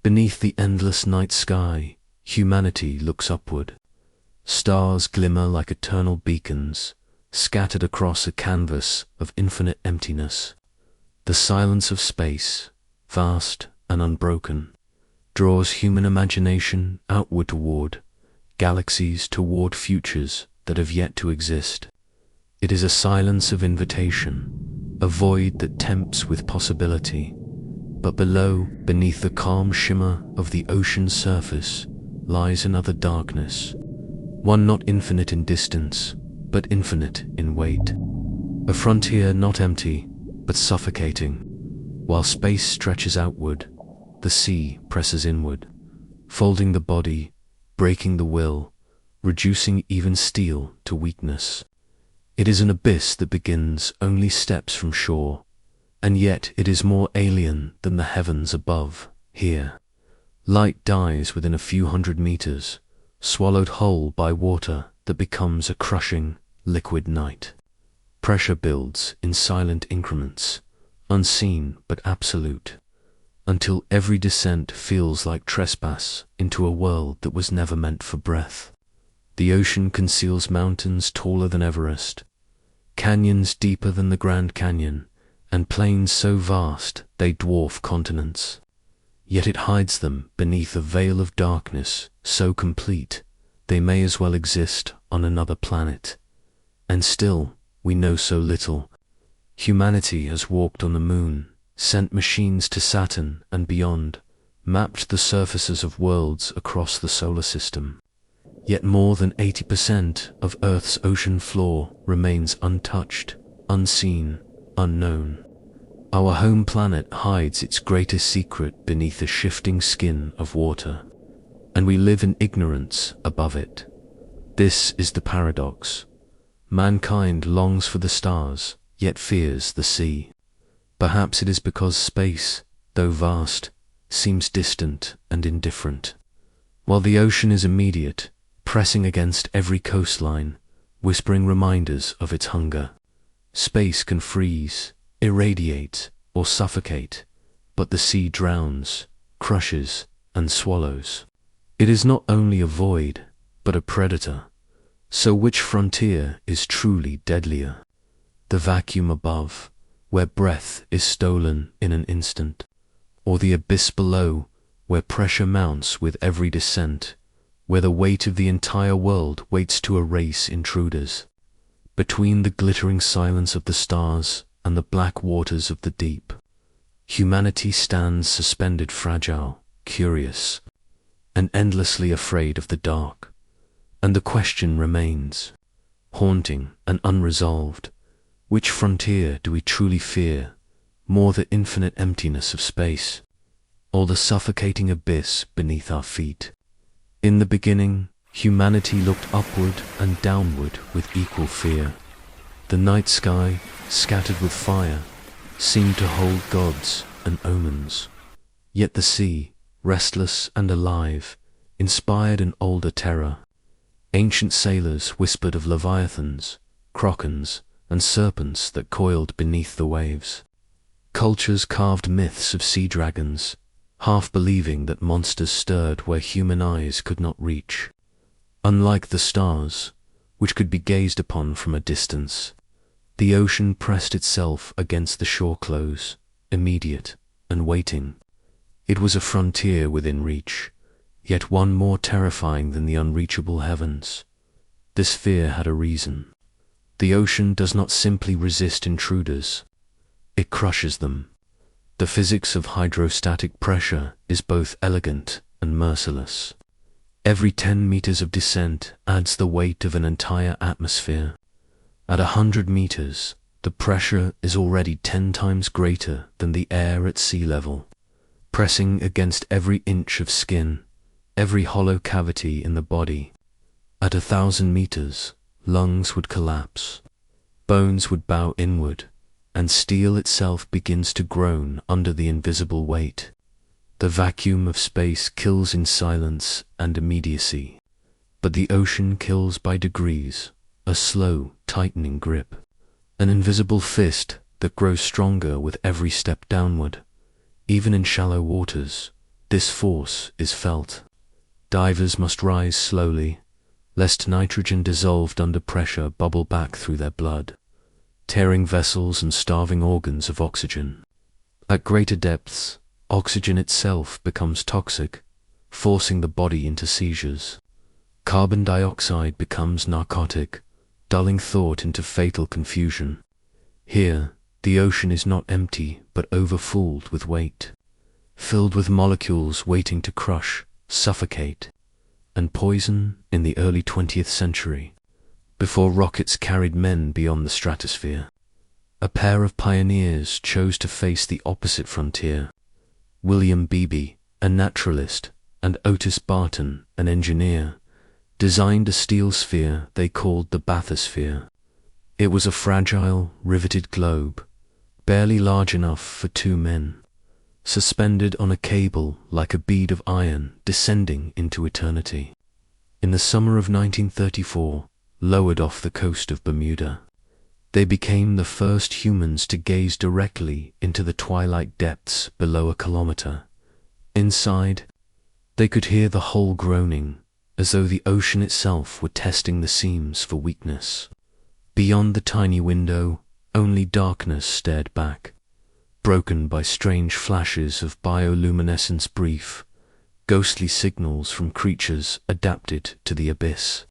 Beneath the endless night sky, humanity looks upward. Stars glimmer like eternal beacons, scattered across a canvas of infinite emptiness. The silence of space, vast and unbroken, draws human imagination outward toward galaxies, toward futures that have yet to exist. It is a silence of invitation, a void that tempts with possibility. But below, beneath the calm shimmer of the ocean's surface, lies another darkness, one not infinite in distance, but infinite in weight. A frontier not empty, but suffocating. While space stretches outward, the sea presses inward, folding the body, breaking the will, reducing even steel to weakness. It is an abyss that begins only steps from shore, and yet it is more alien than the heavens above. Here, light dies within a few hundred meters, swallowed whole by water that becomes a crushing, liquid night. Pressure builds in silent increments, unseen but absolute, until every descent feels like trespass into a world that was never meant for breath. The ocean conceals mountains taller than Everest, canyons deeper than the Grand Canyon, and plains so vast they dwarf continents. Yet it hides them beneath a veil of darkness so complete they may as well exist on another planet. And still, we know so little. Humanity has walked on the moon, sent machines to Saturn and beyond, mapped the surfaces of worlds across the solar system. Yet more than 80% of Earth's ocean floor remains untouched, unseen, unknown. Our home planet hides its greatest secret beneath the shifting skin of water, and we live in ignorance above it. This is the paradox. Mankind longs for the stars, yet fears the sea. Perhaps it is because space, though vast, seems distant and indifferent, while the ocean is immediate, pressing against every coastline, whispering reminders of its hunger. Space can freeze, irradiate, or suffocate, but the sea drowns, crushes, and swallows. It is not only a void, but a predator. So which frontier is truly deadlier? The vacuum above, where breath is stolen in an instant, or the abyss below, where pressure mounts with every descent, where the weight of the entire world waits to erase intruders? Between the glittering silence of the stars and the black waters of the deep, humanity stands suspended, fragile, curious, and endlessly afraid of the dark. And the question remains, haunting and unresolved: which frontier do we truly fear more, the infinite emptiness of space, or the suffocating abyss beneath our feet? In the beginning, humanity looked upward and downward with equal fear. The night sky, scattered with fire, seemed to hold gods and omens. Yet the sea, restless and alive, inspired an older terror. Ancient sailors whispered of leviathans, krokens, and serpents that coiled beneath the waves. Cultures carved myths of sea dragons, half believing that monsters stirred where human eyes could not reach. Unlike the stars, which could be gazed upon from a distance, the ocean pressed itself against the shore close, immediate and waiting. It was a frontier within reach, yet one more terrifying than the unreachable heavens. This fear had a reason. The ocean does not simply resist intruders, it crushes them. The physics of hydrostatic pressure is both elegant and merciless. Every 10 meters of descent adds the weight of an entire atmosphere. At 100 meters, the pressure is already 10 times greater than the air at sea level, pressing against every inch of skin, every hollow cavity in the body. At 1,000 meters, lungs would collapse, bones would bow inward, and steel itself begins to groan under the invisible weight. The vacuum of space kills in silence and immediacy, but the ocean kills by degrees, a slow, tightening grip, an invisible fist that grows stronger with every step downward. Even in shallow waters, This force is felt. Divers must rise slowly, lest nitrogen dissolved under pressure bubble back through their blood, tearing vessels and starving organs of oxygen. At greater depths, oxygen itself becomes toxic, forcing the body into seizures. Carbon dioxide becomes narcotic, dulling thought into fatal confusion. Here, the ocean is not empty, but overfulled with weight, filled with molecules waiting to crush, suffocate, and poison in the early 20th century, before rockets carried men beyond the stratosphere. A pair of pioneers chose to face the opposite frontier. William Beebe, a naturalist, and Otis Barton, an engineer, designed a steel sphere they called the bathysphere. It was a fragile, riveted globe, barely large enough for two men, suspended on a cable like a bead of iron descending into eternity. In the summer of 1934, lowered off the coast of Bermuda, they became the first humans to gaze directly into the twilight depths below a kilometer. Inside, they could hear the hull groaning, as though the ocean itself were testing the seams for weakness. Beyond the tiny window, only darkness stared back, broken by strange flashes of bioluminescence, brief, ghostly signals from creatures adapted to the abyss.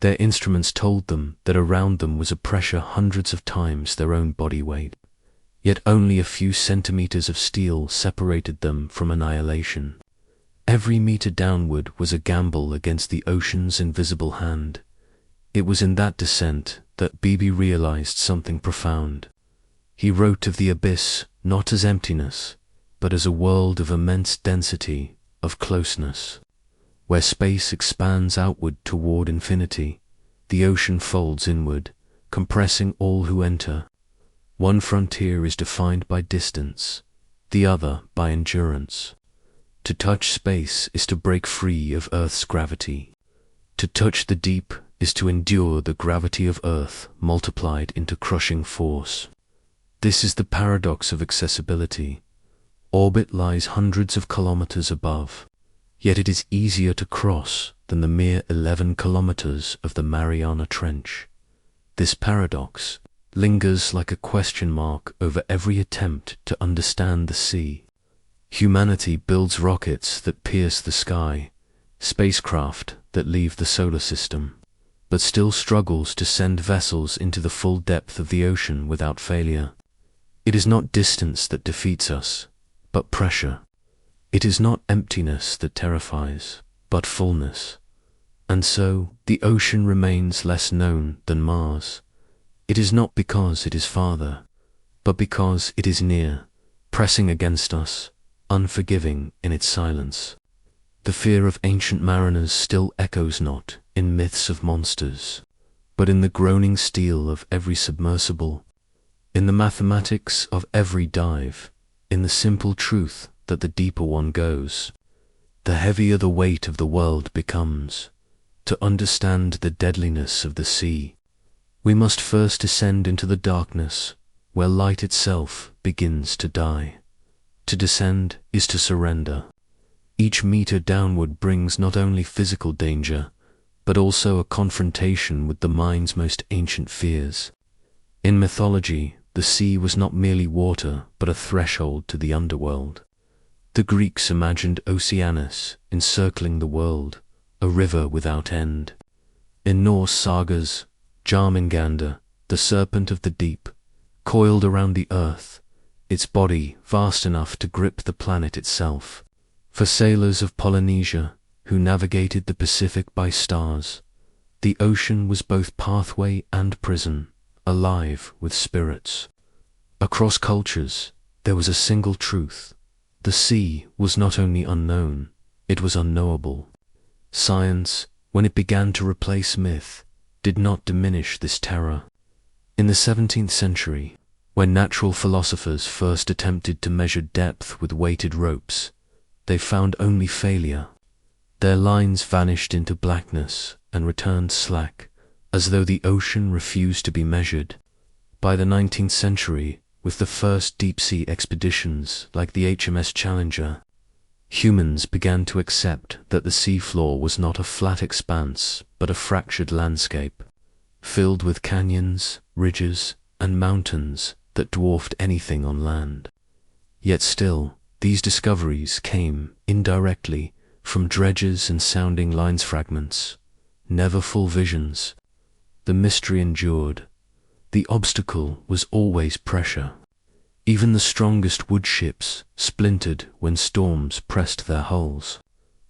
Their instruments told them that around them was a pressure hundreds of times their own body weight, yet only a few centimeters of steel separated them from annihilation. Every meter downward was a gamble against the ocean's invisible hand. It was in that descent that Beebe realized something profound. He wrote of the abyss not as emptiness, but as a world of immense density, of closeness. Where space expands outward toward infinity, the ocean folds inward, compressing all who enter. One frontier is defined by distance, the other by endurance. To touch space is to break free of Earth's gravity. To touch the deep is to endure the gravity of Earth multiplied into crushing force. This is the paradox of accessibility. Orbit lies hundreds of kilometers above, yet it is easier to cross than the mere 11 kilometers of the Mariana Trench. This paradox lingers like a question mark over every attempt to understand the sea. Humanity builds rockets that pierce the sky, spacecraft that leave the solar system, but still struggles to send vessels into the full depth of the ocean without failure. It is not distance that defeats us, but pressure. It is not emptiness that terrifies, but fullness. And so, the ocean remains less known than Mars. It is not because it is farther, but because it is near, pressing against us, unforgiving in its silence. The fear of ancient mariners still echoes not in myths of monsters, but in the groaning steel of every submersible, in the mathematics of every dive, in the simple truth that the deeper one goes, the heavier the weight of the world becomes. To understand the deadliness of the sea, we must first descend into the darkness, where light itself begins to die. To descend is to surrender. Each meter downward brings not only physical danger, but also a confrontation with the mind's most ancient fears. In mythology, the sea was not merely water, but a threshold to the underworld. The Greeks imagined Oceanus encircling the world, a river without end. In Norse sagas, Jarmungandr, the serpent of the deep, coiled around the earth, its body vast enough to grip the planet itself. For sailors of Polynesia, who navigated the Pacific by stars, the ocean was both pathway and prison, alive with spirits. Across cultures, there was a single truth. The sea was not only unknown, it was unknowable. Science, when it began to replace myth, did not diminish this terror. In the 17th century, when natural philosophers first attempted to measure depth with weighted ropes, they found only failure. Their lines vanished into blackness and returned slack, as though the ocean refused to be measured. By the 19th century, with the first deep-sea expeditions like the HMS Challenger, Humans began to accept that the seafloor was not a flat expanse, but a fractured landscape, filled with canyons, ridges, and mountains that dwarfed anything on land. Yet still, these discoveries came, indirectly, from dredges and sounding lines fragments, never full visions. The mystery endured. The obstacle was always pressure. Even the strongest wood ships splintered when storms pressed their hulls.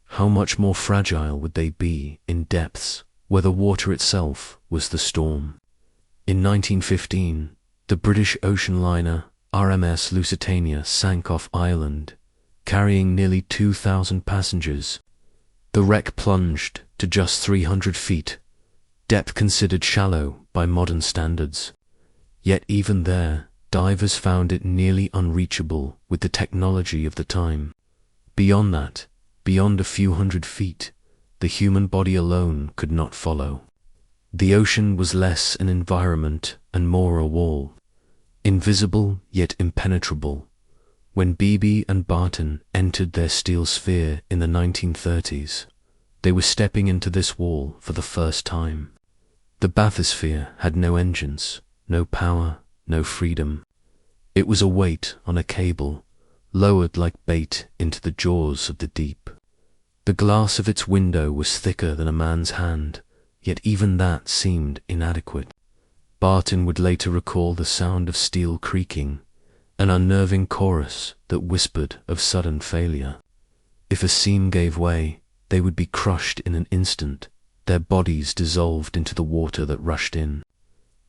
How much more fragile would they be in depths where the water itself was the storm? In 1915, the British ocean liner RMS Lusitania sank off Ireland, carrying nearly 2,000 passengers. The wreck plunged to just 300 feet, depth considered shallow by modern standards. Yet even there, divers found it nearly unreachable with the technology of the time. Beyond that, beyond a few hundred feet, the human body alone could not follow. The ocean was less an environment and more a wall, invisible yet impenetrable. When Beebe and Barton entered their steel sphere in the 1930s, they were stepping into this wall for the first time. The bathysphere had no engines, no power, no freedom. It was a weight on a cable, lowered like bait into the jaws of the deep. The glass of its window was thicker than a man's hand, yet even that seemed inadequate. Barton would later recall the sound of steel creaking, an unnerving chorus that whispered of sudden failure. If a seam gave way, they would be crushed in an instant, their bodies dissolved into the water that rushed in.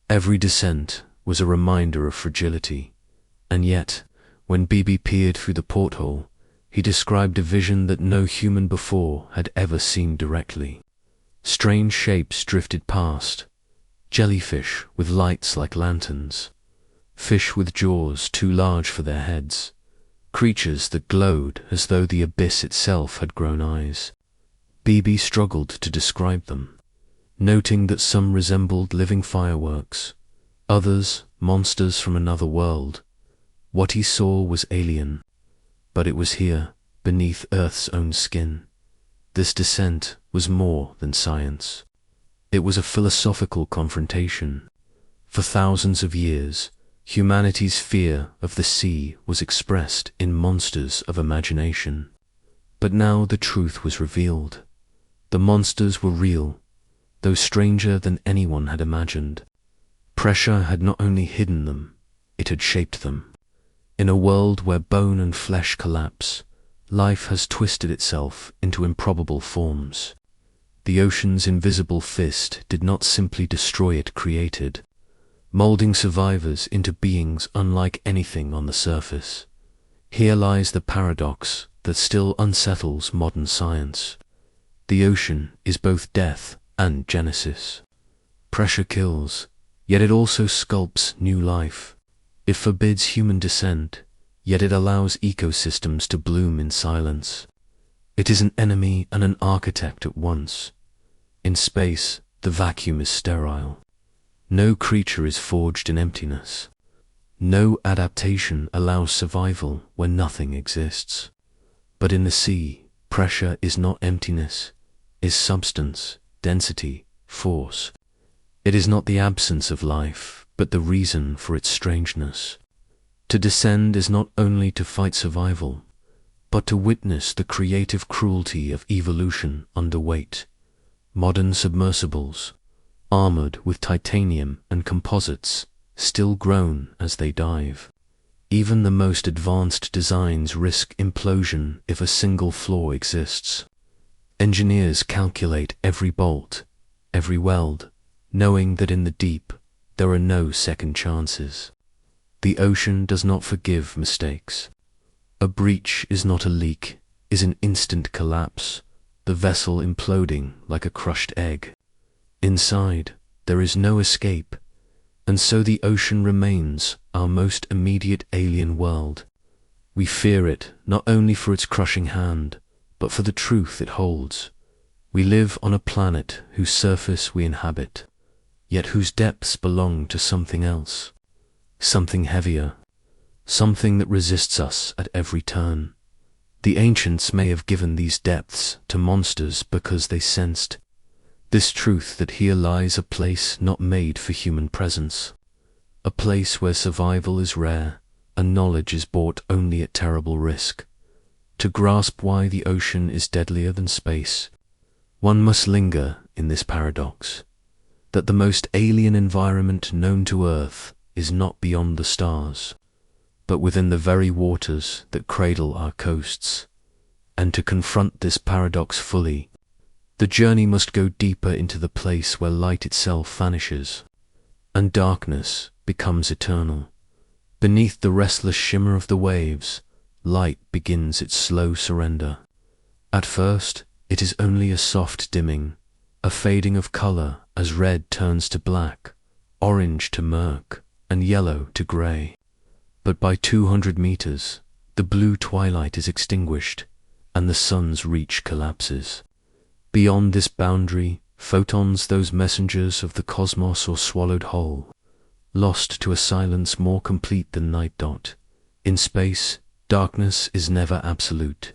Every descent was a reminder of fragility, and yet, when Beebe peered through the porthole, he described a vision that no human before had ever seen directly. Strange shapes drifted past, jellyfish with lights like lanterns, fish with jaws too large for their heads, creatures that glowed as though the abyss itself had grown eyes. Beebe struggled to describe them, noting that some resembled living fireworks, others monsters from another world. What he saw was alien, but it was here, beneath Earth's own skin. This descent was more than science. It was a philosophical confrontation. For thousands of years, humanity's fear of the sea was expressed in monsters of imagination. But now the truth was revealed. The monsters were real, though stranger than anyone had imagined. Pressure had not only hidden them, it had shaped them. In a world where bone and flesh collapse, life has twisted itself into improbable forms. The ocean's invisible fist did not simply destroy it created, molding survivors into beings unlike anything on the surface. Here lies the paradox that still unsettles modern science. The ocean is both death and genesis. Pressure kills, yet it also sculpts new life. It forbids human descent, yet it allows ecosystems to bloom in silence. It is an enemy and an architect at once. In space, the vacuum is sterile. No creature is forged in emptiness. No adaptation allows survival where nothing exists. But in the sea, pressure is not emptiness, is substance, density, force. It is not the absence of life, but the reason for its strangeness. To descend is not only to fight survival, but to witness the creative cruelty of evolution under weight. Modern submersibles, armored with titanium and composites, still groan as they dive. Even the most advanced designs risk implosion if a single flaw exists. Engineers calculate every bolt, every weld, knowing that in the deep there are no second chances. The ocean does not forgive mistakes. A breach is not a leak, is an instant collapse, the vessel imploding like a crushed egg. Inside, there is no escape, and so the ocean remains our most immediate alien world. We fear it not only for its crushing hand, but for the truth it holds. We live on a planet whose surface we inhabit, yet whose depths belong to something else, something heavier, something that resists us at every turn. The ancients may have given these depths to monsters because they sensed this truth that here lies a place not made for human presence, a place where survival is rare and knowledge is bought only at terrible risk. To grasp why the ocean is deadlier than space, one must linger in this paradox, that the most alien environment known to Earth is not beyond the stars, but within the very waters that cradle our coasts. And to confront this paradox fully, the journey must go deeper into the place where light itself vanishes, and darkness becomes eternal. Beneath the restless shimmer of the waves, light begins its slow surrender. At first, it is only a soft dimming, a fading of color as red turns to black, orange to murk, and yellow to gray. But by 200 meters, the blue twilight is extinguished, and the sun's reach collapses. Beyond this boundary, photons, those messengers of the cosmos, are swallowed whole, lost to a silence more complete than night. In space, darkness is never absolute.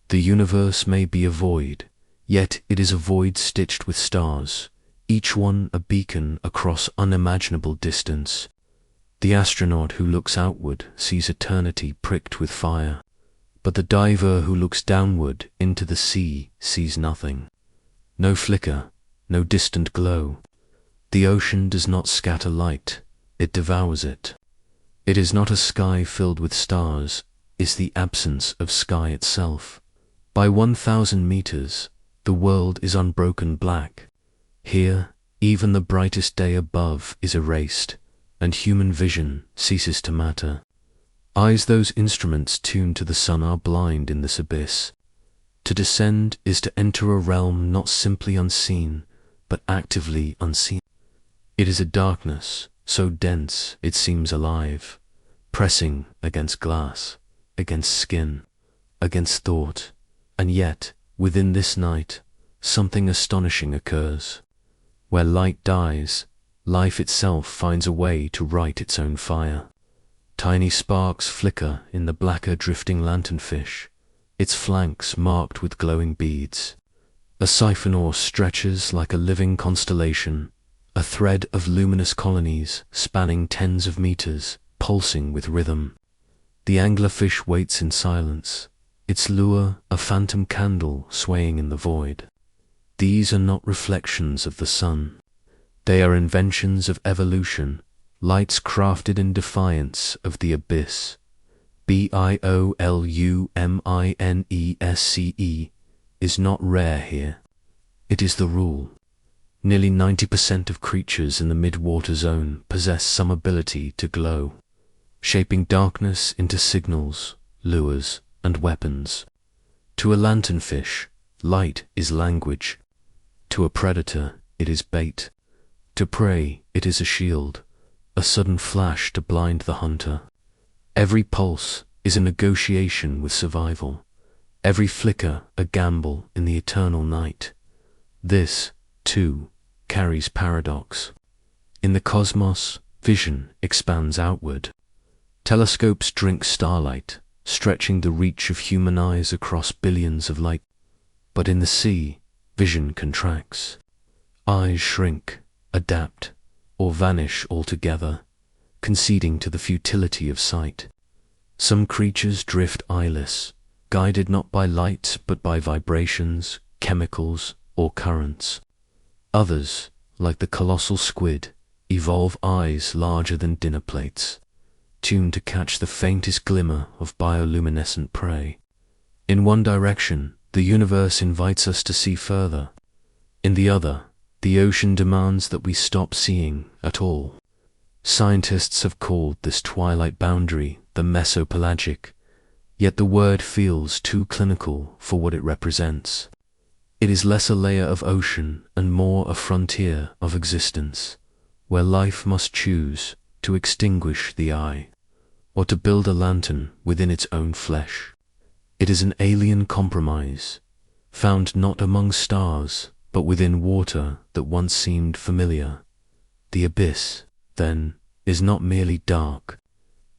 The universe may be a void, yet it is a void stitched with stars, each one a beacon across unimaginable distance. The astronaut who looks outward sees eternity pricked with fire, but the diver who looks downward into the sea sees nothing. No flicker, no distant glow. The ocean does not scatter light, it devours it. It is not a sky filled with stars, it's the absence of sky itself. By 1,000 meters, the world is unbroken black. Here, even the brightest day above is erased, and human vision ceases to matter. Eyes, those instruments tuned to the sun, are blind in this abyss. To descend is to enter a realm not simply unseen, but actively unseen. It is a darkness so dense it seems alive, pressing against glass, against skin, against thought, and yet, within this night, something astonishing occurs. Where light dies, life itself finds a way to right its own fire. Tiny sparks flicker in the blacker drifting lanternfish, its flanks marked with glowing beads. A siphon oar stretches like a living constellation, a thread of luminous colonies spanning tens of meters, pulsing with rhythm. The anglerfish waits in silence, its lure a phantom candle swaying in the void. These are not reflections of the sun. They are inventions of evolution, lights crafted in defiance of the abyss. Bioluminesce is not rare here. It is the rule. Nearly 90% of creatures in the mid-water zone possess some ability to glow, shaping darkness into signals, lures, and weapons. To a lanternfish, light is language. To a predator, it is bait. To prey, it is a shield, a sudden flash to blind the hunter. Every pulse is a negotiation with survival, every flicker a gamble in the eternal night. This, too, carries paradox. In the cosmos, vision expands outward. Telescopes drink starlight, stretching the reach of human eyes across billions of light. But in the sea, vision contracts. Eyes shrink, adapt, or vanish altogether, conceding to the futility of sight. Some creatures drift eyeless, guided not by light but by vibrations, chemicals, or currents. Others, like the colossal squid, evolve eyes larger than dinner plates, tuned to catch the faintest glimmer of bioluminescent prey. In one direction, the universe invites us to see further. In the other, the ocean demands that we stop seeing at all. Scientists have called this twilight boundary the mesopelagic, yet the word feels too clinical for what it represents. It is less a layer of ocean and more a frontier of existence, where life must choose to extinguish the eye, or to build a lantern within its own flesh. It is an alien compromise, found not among stars, but within water that once seemed familiar. The abyss, then, is not merely dark.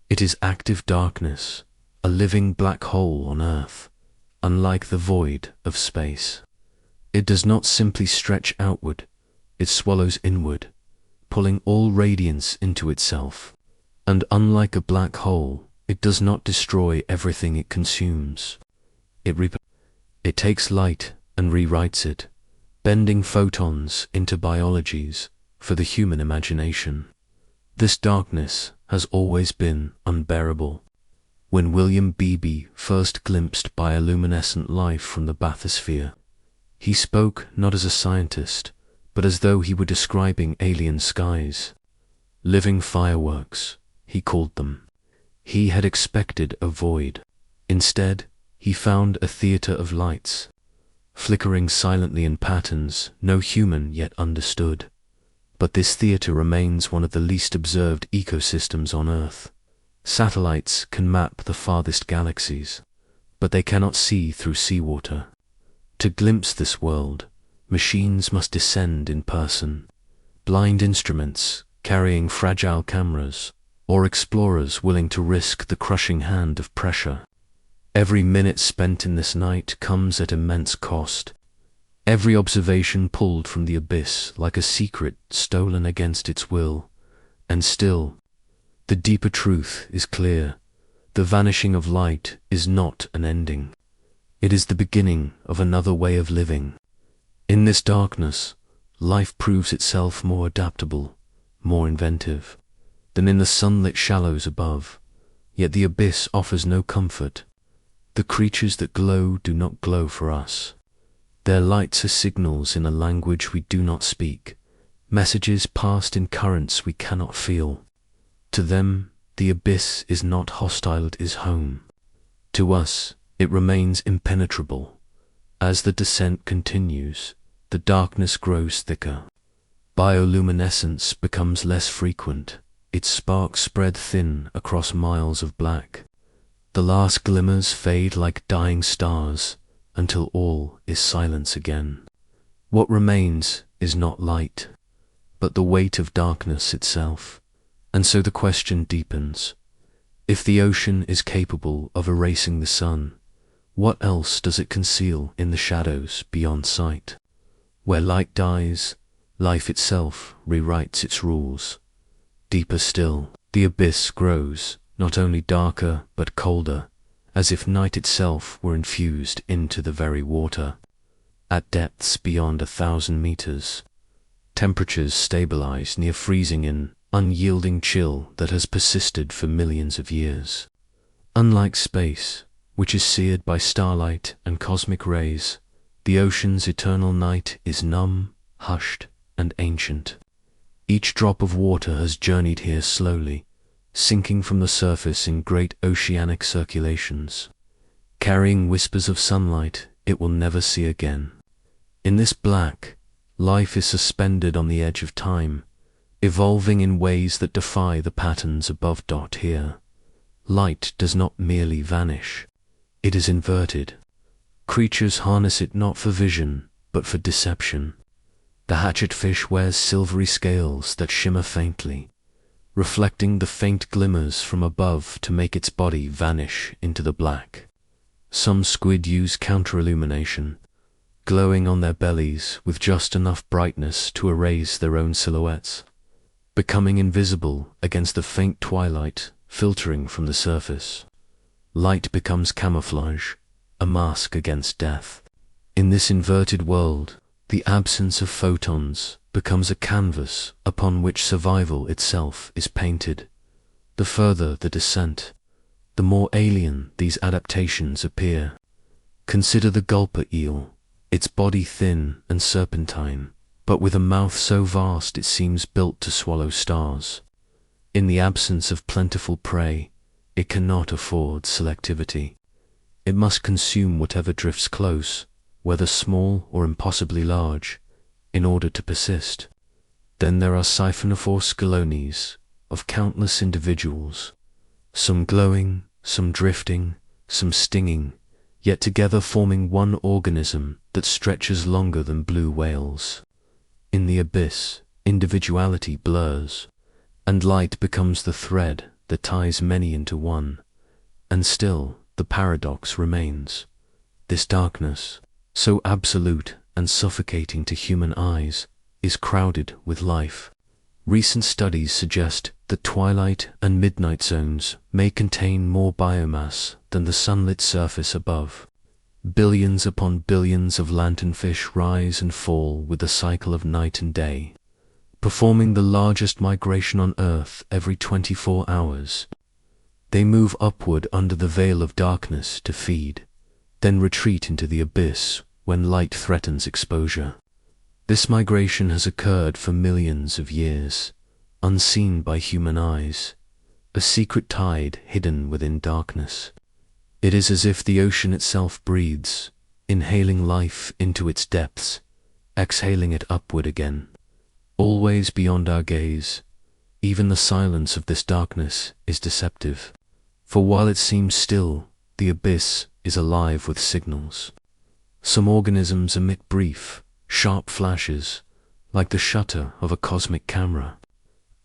It is active darkness, a living black hole on Earth, unlike the void of space. It does not simply stretch outward, it swallows inward, pulling all radiance into itself. And unlike a black hole, it does not destroy everything it consumes. It takes light and rewrites it, bending photons into biologies for the human imagination. This darkness has always been unbearable. When William Beebe first glimpsed bioluminescent life from the bathysphere, he spoke not as a scientist, but as though he were describing alien skies. Living fireworks, he called them. He had expected a void. Instead, he found a theater of lights, flickering silently in patterns no human yet understood. But this theater remains one of the least observed ecosystems on Earth. Satellites can map the farthest galaxies, but they cannot see through seawater. To glimpse this world, machines must descend in person. Blind instruments carrying fragile cameras, or explorers willing to risk the crushing hand of pressure. Every minute spent in this night comes at immense cost. Every observation pulled from the abyss like a secret stolen against its will. And still, the deeper truth is clear. The vanishing of light is not an ending. It is the beginning of another way of living. In this darkness, life proves itself more adaptable, more inventive, than in the sunlit shallows above. Yet the abyss offers no comfort. The creatures that glow do not glow for us. Their lights are signals in a language we do not speak, messages passed in currents we cannot feel. To them, the abyss is not hostile, it is home. To us, it remains impenetrable. As the descent continues, the darkness grows thicker. Bioluminescence becomes less frequent, its sparks spread thin across miles of black. The last glimmers fade like dying stars until all is silence again. What remains is not light, but the weight of darkness itself. And so the question deepens. If the ocean is capable of erasing the sun, what else does it conceal in the shadows beyond sight? Where light dies, life itself rewrites its rules. Deeper still, the abyss grows, not only darker but colder, as if night itself were infused into the very water. At depths beyond 1,000 meters, temperatures stabilize near freezing in unyielding chill that has persisted for millions of years. Unlike space, which is seared by starlight and cosmic rays, the ocean's eternal night is numb, hushed, and ancient. Each drop of water has journeyed here slowly, sinking from the surface in great oceanic circulations, carrying whispers of sunlight it will never see again. In this black, life is suspended on the edge of time, evolving in ways that defy the patterns above. Here, light does not merely vanish, it is inverted. Creatures harness it not for vision, but for deception. The hatchetfish wears silvery scales that shimmer faintly, reflecting the faint glimmers from above to make its body vanish into the black. Some squid use counter-illumination, glowing on their bellies with just enough brightness to erase their own silhouettes, becoming invisible against the faint twilight filtering from the surface. Light becomes camouflage, a mask against death. In this inverted world, the absence of photons becomes a canvas upon which survival itself is painted. The further the descent, the more alien these adaptations appear. Consider the gulper eel, its body thin and serpentine, but with a mouth so vast it seems built to swallow stars. In the absence of plentiful prey, it cannot afford selectivity. It must consume whatever drifts close, whether small or impossibly large, in order to persist. Then there are siphonophore scalonies of countless individuals, some glowing, some drifting, some stinging, yet together forming one organism that stretches longer than blue whales. In the abyss, individuality blurs, and light becomes the thread that ties many into one. And still, the paradox remains. This darkness, so absolute and suffocating to human eyes, is crowded with life. Recent studies suggest that twilight and midnight zones may contain more biomass than the sunlit surface above. Billions upon billions of lanternfish rise and fall with the cycle of night and day, performing the largest migration on Earth every 24 hours. They move upward under the veil of darkness to feed, then retreat into the abyss when light threatens exposure. This migration has occurred for millions of years, unseen by human eyes, a secret tide hidden within darkness. It is as if the ocean itself breathes, inhaling life into its depths, exhaling it upward again, always beyond our gaze. Even the silence of this darkness is deceptive, for while it seems still, the abyss is alive with signals. Some organisms emit brief, sharp flashes, like the shutter of a cosmic camera.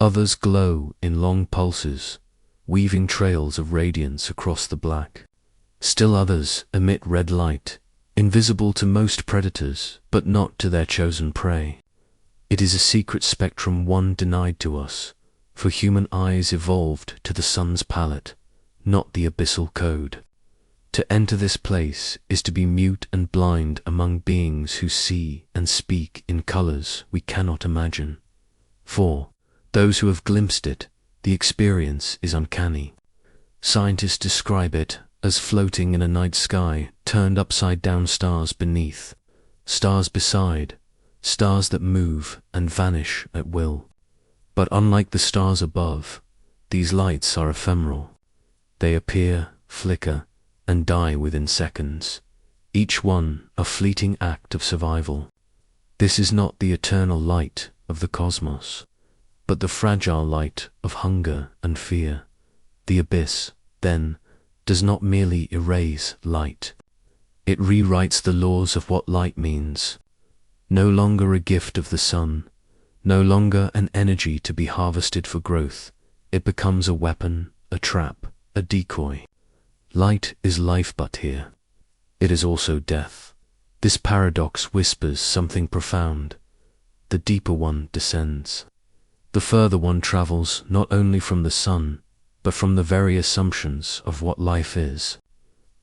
Others glow in long pulses, weaving trails of radiance across the black. Still others emit red light, invisible to most predators, but not to their chosen prey. It is a secret spectrum one denied to us, for human eyes evolved to the sun's palette, not the abyssal code. To enter this place is to be mute and blind among beings who see and speak in colors we cannot imagine. For those who have glimpsed it, the experience is uncanny. Scientists describe it as floating in a night sky, turned upside down, stars beneath, stars beside, stars that move and vanish at will. But unlike the stars above, these lights are ephemeral. They appear, flicker, and die within seconds, each one a fleeting act of survival. This is not the eternal light of the cosmos, but the fragile light of hunger and fear. The abyss, then, does not merely erase light. It rewrites the laws of what light means. No longer a gift of the sun, no longer an energy to be harvested for growth, it becomes a weapon, a trap, a decoy. Light is life, but here it is also death. This paradox whispers something profound. The deeper one descends, the further one travels, not only from the sun, but from the very assumptions of what life is.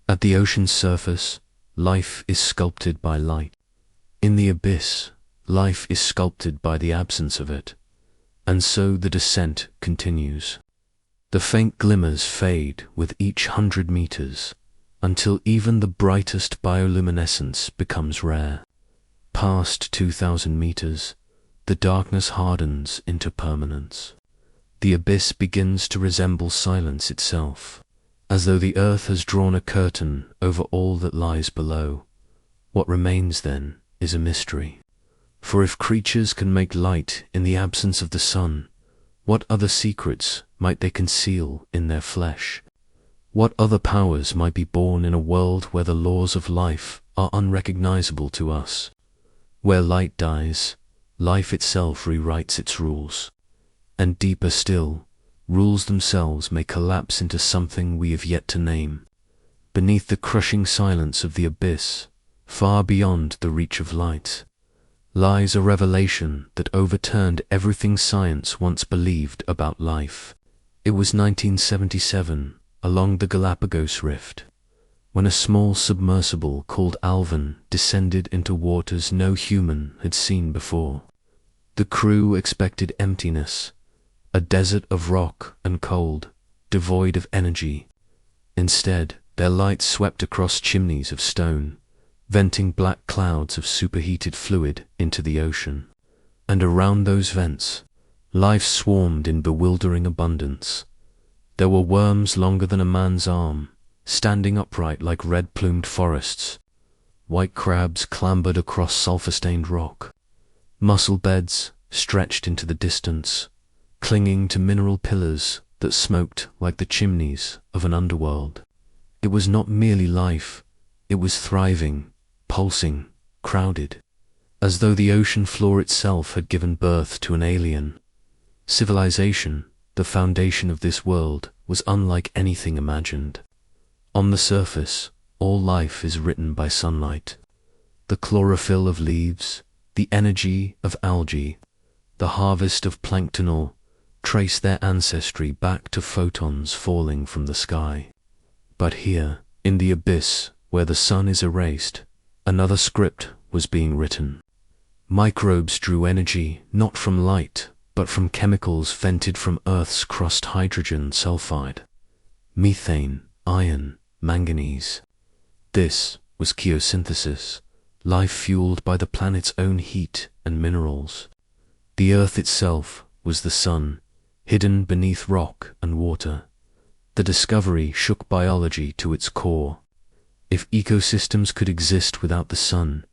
At the ocean's surface, life is sculpted by light. In the abyss, life is sculpted by the absence of it. And so the descent continues. The faint glimmers fade with each 100 meters, until even the brightest bioluminescence becomes rare. Past 2,000 meters, the darkness hardens into permanence. The abyss begins to resemble silence itself, as though the earth has drawn a curtain over all that lies below. What remains then is a mystery. For if creatures can make light in the absence of the sun, what other secrets might they conceal in their flesh? What other powers might be born in a world where the laws of life are unrecognizable to us? Where light dies, life itself rewrites its rules. And deeper still, rules themselves may collapse into something we have yet to name. Beneath the crushing silence of the abyss, far beyond the reach of light, lies a revelation that overturned everything science once believed about life. It was 1977, along the Galapagos Rift, when a small submersible called Alvin descended into waters no human had seen before. The crew expected emptiness, a desert of rock and cold, devoid of energy. Instead, their light swept across chimneys of stone, venting black clouds of superheated fluid into the ocean. And around those vents, life swarmed in bewildering abundance. There were worms longer than a man's arm, standing upright like red-plumed forests. White crabs clambered across sulfur-stained rock. Mussel beds stretched into the distance, clinging to mineral pillars that smoked like the chimneys of an underworld. It was not merely life, it was thriving, pulsing, crowded, as though the ocean floor itself had given birth to an alien. Civilization, the foundation of this world, was unlike anything imagined. On the surface, all life is written by sunlight. The chlorophyll of leaves, the energy of algae, the harvest of plankton trace their ancestry back to photons falling from the sky. But here, in the abyss, where the sun is erased, another script was being written. Microbes drew energy not from light, but from chemicals vented from Earth's crust: hydrogen sulfide, methane, iron, manganese. This was geosynthesis, life fueled by the planet's own heat and minerals. The Earth itself was the sun, hidden beneath rock and water. The discovery shook biology to its core. If ecosystems could exist without the sun,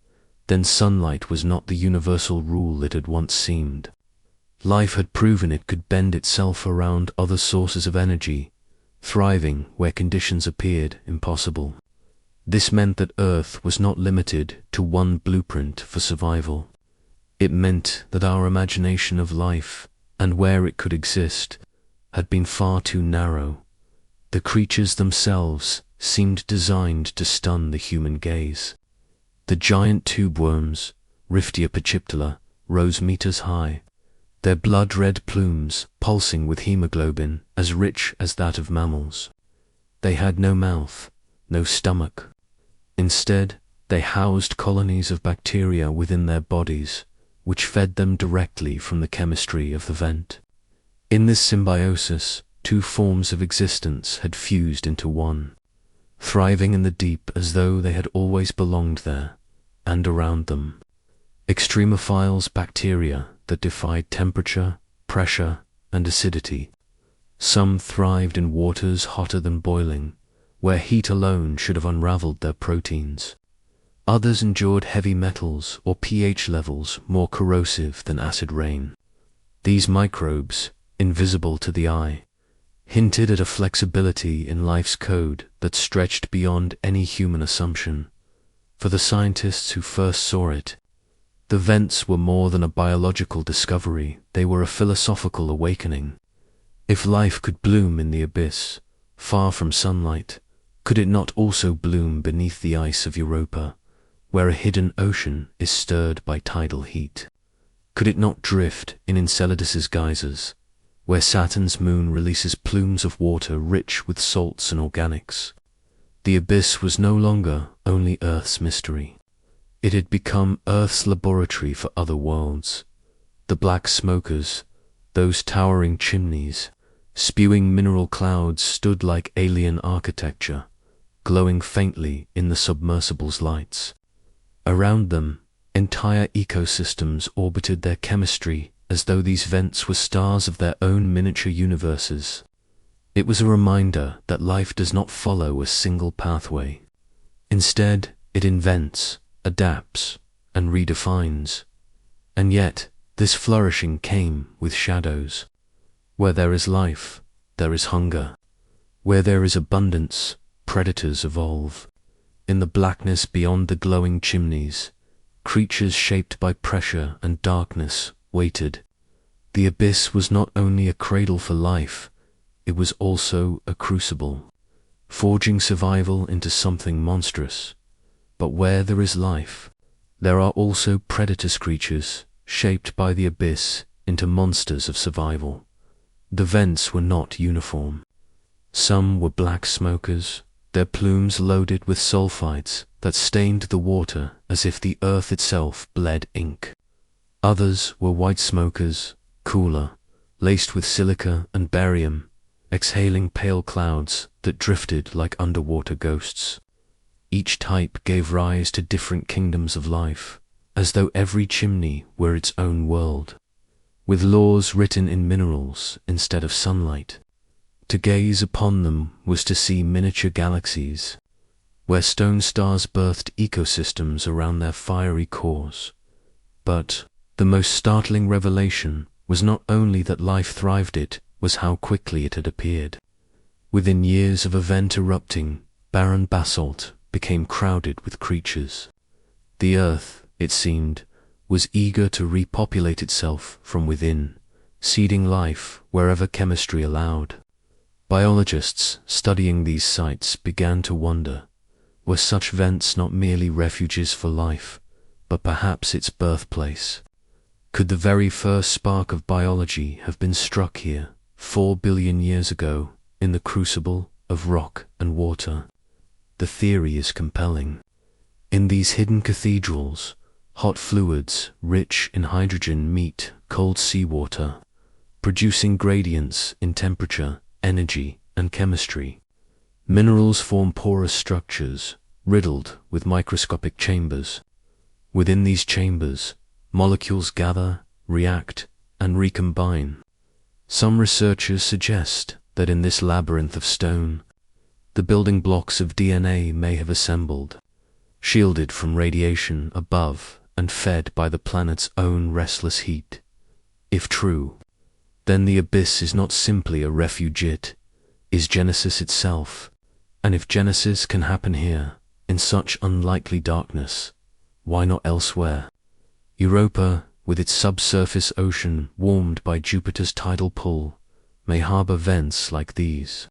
then sunlight was not the universal rule it had once seemed. Life had proven it could bend itself around other sources of energy, thriving where conditions appeared impossible. This meant that Earth was not limited to one blueprint for survival. It meant that our imagination of life, and where it could exist, had been far too narrow. The creatures themselves seemed designed to stun the human gaze. The giant tube worms, Riftia pachyptala, rose meters high, their blood-red plumes pulsing with hemoglobin as rich as that of mammals. They had no mouth, no stomach. Instead, they housed colonies of bacteria within their bodies, which fed them directly from the chemistry of the vent. In this symbiosis, two forms of existence had fused into one, thriving in the deep as though they had always belonged there and around them. Extremophiles bacteria that defied temperature, pressure, and acidity. Some thrived in waters hotter than boiling, where heat alone should have unraveled their proteins. Others endured heavy metals or pH levels more corrosive than acid rain. These microbes, invisible to the eye, hinted at a flexibility in life's code that stretched beyond any human assumption. For the scientists who first saw it, the vents were more than a biological discovery, they were a philosophical awakening. If life could bloom in the abyss, far from sunlight, could it not also bloom beneath the ice of Europa, where a hidden ocean is stirred by tidal heat? Could it not drift in Enceladus's geysers, where Saturn's moon releases plumes of water rich with salts and organics? The abyss was no longer only Earth's mystery. It had become Earth's laboratory for other worlds. The black smokers, those towering chimneys, spewing mineral clouds, stood like alien architecture, glowing faintly in the submersible's lights. Around them, entire ecosystems orbited their chemistry as though these vents were stars of their own miniature universes. It was a reminder that life does not follow a single pathway. Instead, it invents, adapts, and redefines. And yet, this flourishing came with shadows. Where there is life, there is hunger. Where there is abundance, predators evolve. In the blackness beyond the glowing chimneys, creatures shaped by pressure and darkness waited. The abyss was not only a cradle for life, it was also a crucible, forging survival into something monstrous. But where there is life, there are also predator creatures, shaped by the abyss into monsters of survival. The vents were not uniform. Some were black smokers, their plumes loaded with sulfides that stained the water as if the earth itself bled ink. Others were white smokers, cooler, laced with silica and barium, exhaling pale clouds that drifted like underwater ghosts. Each type gave rise to different kingdoms of life, as though every chimney were its own world, with laws written in minerals instead of sunlight. To gaze upon them was to see miniature galaxies, where stone stars birthed ecosystems around their fiery cores. But the most startling revelation was not only that life thrived, it was how quickly it had appeared. Within years of a vent erupting, barren basalt became crowded with creatures. The earth, it seemed, was eager to repopulate itself from within, seeding life wherever chemistry allowed. Biologists studying these sites began to wonder, Were such vents not merely refuges for life, but perhaps its birthplace? Could the very first spark of biology have been struck here 4 billion years ago in the crucible of rock and water? The theory is compelling. In these hidden cathedrals, hot fluids rich in hydrogen meet cold seawater, producing gradients in temperature, energy, and chemistry. Minerals form porous structures, riddled with microscopic chambers. Within these chambers, molecules gather, react, and recombine. Some researchers suggest that in this labyrinth of stone, the building blocks of DNA may have assembled, shielded from radiation above and fed by the planet's own restless heat. If true, then the abyss is not simply a refuge, it is Genesis itself. And if Genesis can happen here, in such unlikely darkness, why not elsewhere? Europa, with its subsurface ocean warmed by Jupiter's tidal pull, may harbor vents like these.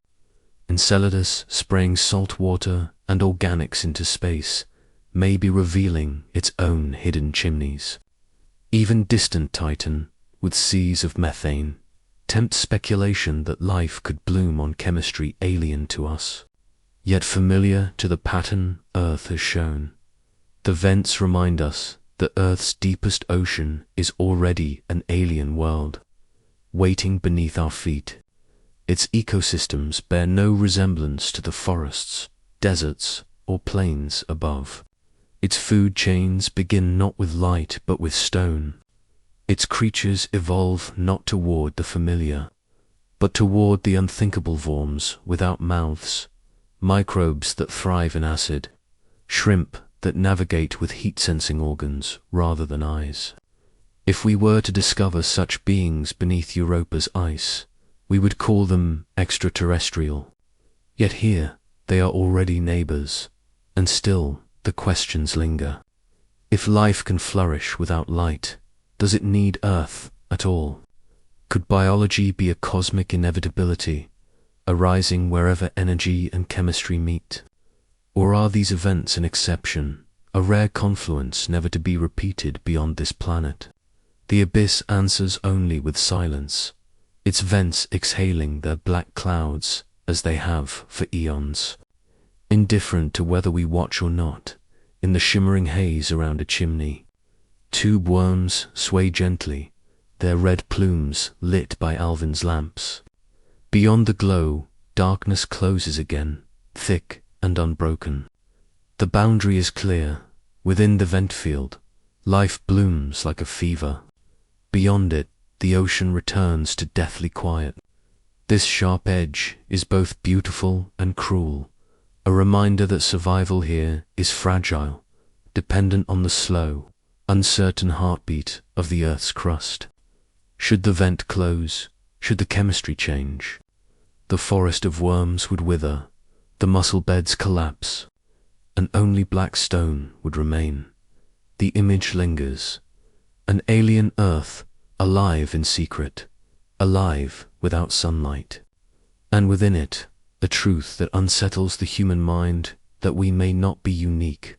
Enceladus, spraying salt water and organics into space, may be revealing its own hidden chimneys. Even distant Titan, with seas of methane, tempts speculation that life could bloom on chemistry alien to us, yet familiar to the pattern Earth has shown. The vents remind us that Earth's deepest ocean is already an alien world, waiting beneath our feet. Its ecosystems bear no resemblance to the forests, deserts, or plains above. Its food chains begin not with light but with stone. Its creatures evolve not toward the familiar, but toward the unthinkable forms without mouths, microbes that thrive in acid, shrimp that navigate with heat-sensing organs rather than eyes. If we were to discover such beings beneath Europa's ice, we would call them extraterrestrial. Yet here they are already neighbors, and still the questions linger. If life can flourish without light, does it need Earth at all? Could biology be a cosmic inevitability, arising wherever energy and chemistry meet? Or are these events an exception, a rare confluence never to be repeated beyond this planet? The abyss answers only with silence, its vents exhaling their black clouds as they have for eons. Indifferent to whether we watch or not, in the shimmering haze around a chimney, tube worms sway gently, their red plumes lit by Alvin's lamps. Beyond the glow, darkness closes again, thick and unbroken. The boundary is clear. Within the vent field, life blooms like a fever. Beyond it, the ocean returns to deathly quiet. This sharp edge is both beautiful and cruel, a reminder that survival here is fragile, dependent on the slow, uncertain heartbeat of the Earth's crust. Should the vent close, should the chemistry change, the forest of worms would wither, the mussel beds collapse, and only black stone would remain. The image lingers, an alien Earth, alive in secret, alive without sunlight, and within it, a truth that unsettles the human mind, that we may not be unique,